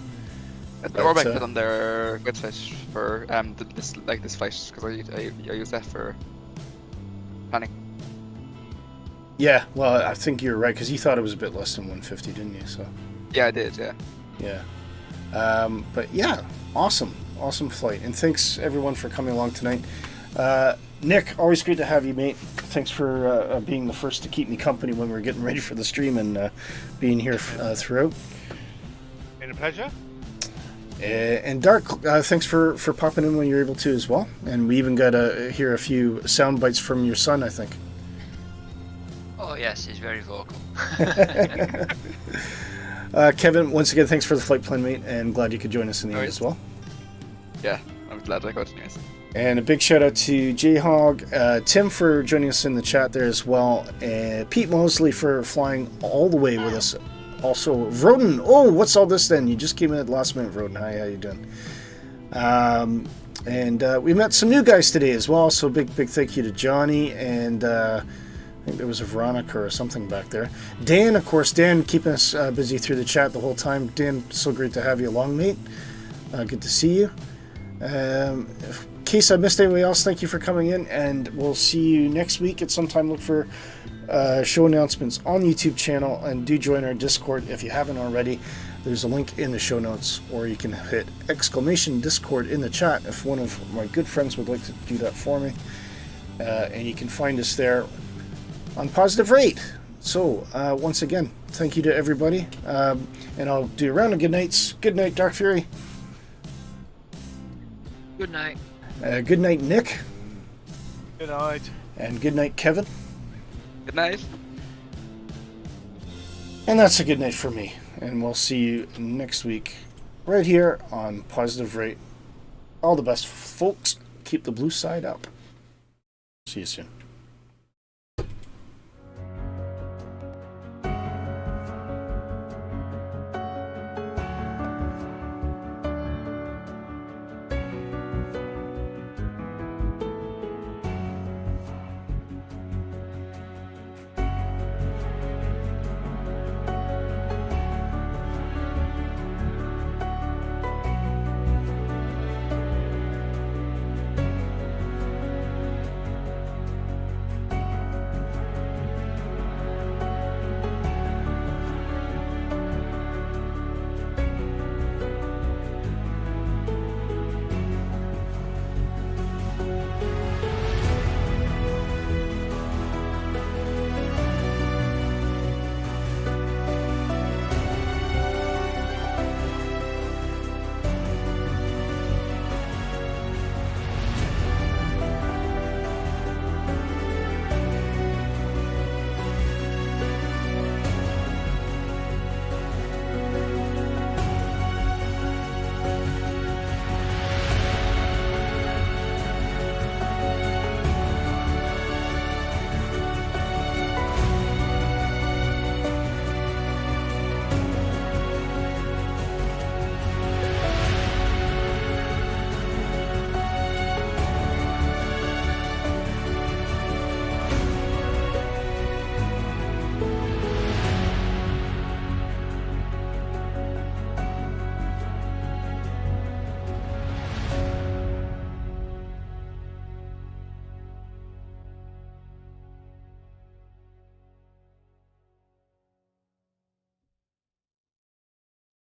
The Orbx put on their website for this flight, because I use that for planning. Yeah, well, I think you're right, because you thought it was a bit less than 150, didn't you? So. Yeah, I did, yeah. Yeah. But yeah, awesome flight. And thanks, everyone, for coming along tonight. Nick, always great to have you, mate. Thanks for being the first to keep me company when we were getting ready for the stream and being here throughout. Been a pleasure. And Dark, thanks for popping in when you're able to as well. And we even got to hear a few sound bites from your son, I think. Oh yes, he's very vocal. Kevin, once again, thanks for the flight plan, mate, and glad you could join us in the end as well. Yeah, I'm glad I got to news. And a big shout out to J-Hog, Tim for joining us in the chat there as well, and Pete Mosley for flying all the way with us. Also, Vroden, what's all this then? You just came in at the last minute, Vroden. Hi, how you doing? And we met some new guys today as well, so big thank you to Johnny, and I think there was a Veronica or something back there. Dan, of course, Dan keeping us busy through the chat the whole time. Dan, so great to have you along, mate. Good to see you. In case I missed anybody else, thank you for coming in, and we'll see you next week at some time. Look for show announcements on the YouTube channel, and do join our Discord if you haven't already. There's a link in the show notes, or you can hit !Discord in the chat if one of my good friends would like to do that for me. And you can find us there on Positive Rate. So, once again, thank you to everybody. And I'll do a round of good nights. Good night, Dark Fury. Good night. Good night, Nick. Good night. And good night, Kevin. Good night. And that's a good night for me. And we'll see you next week right here on Positive Rate. All the best, folks. Keep the blue side up. See you soon.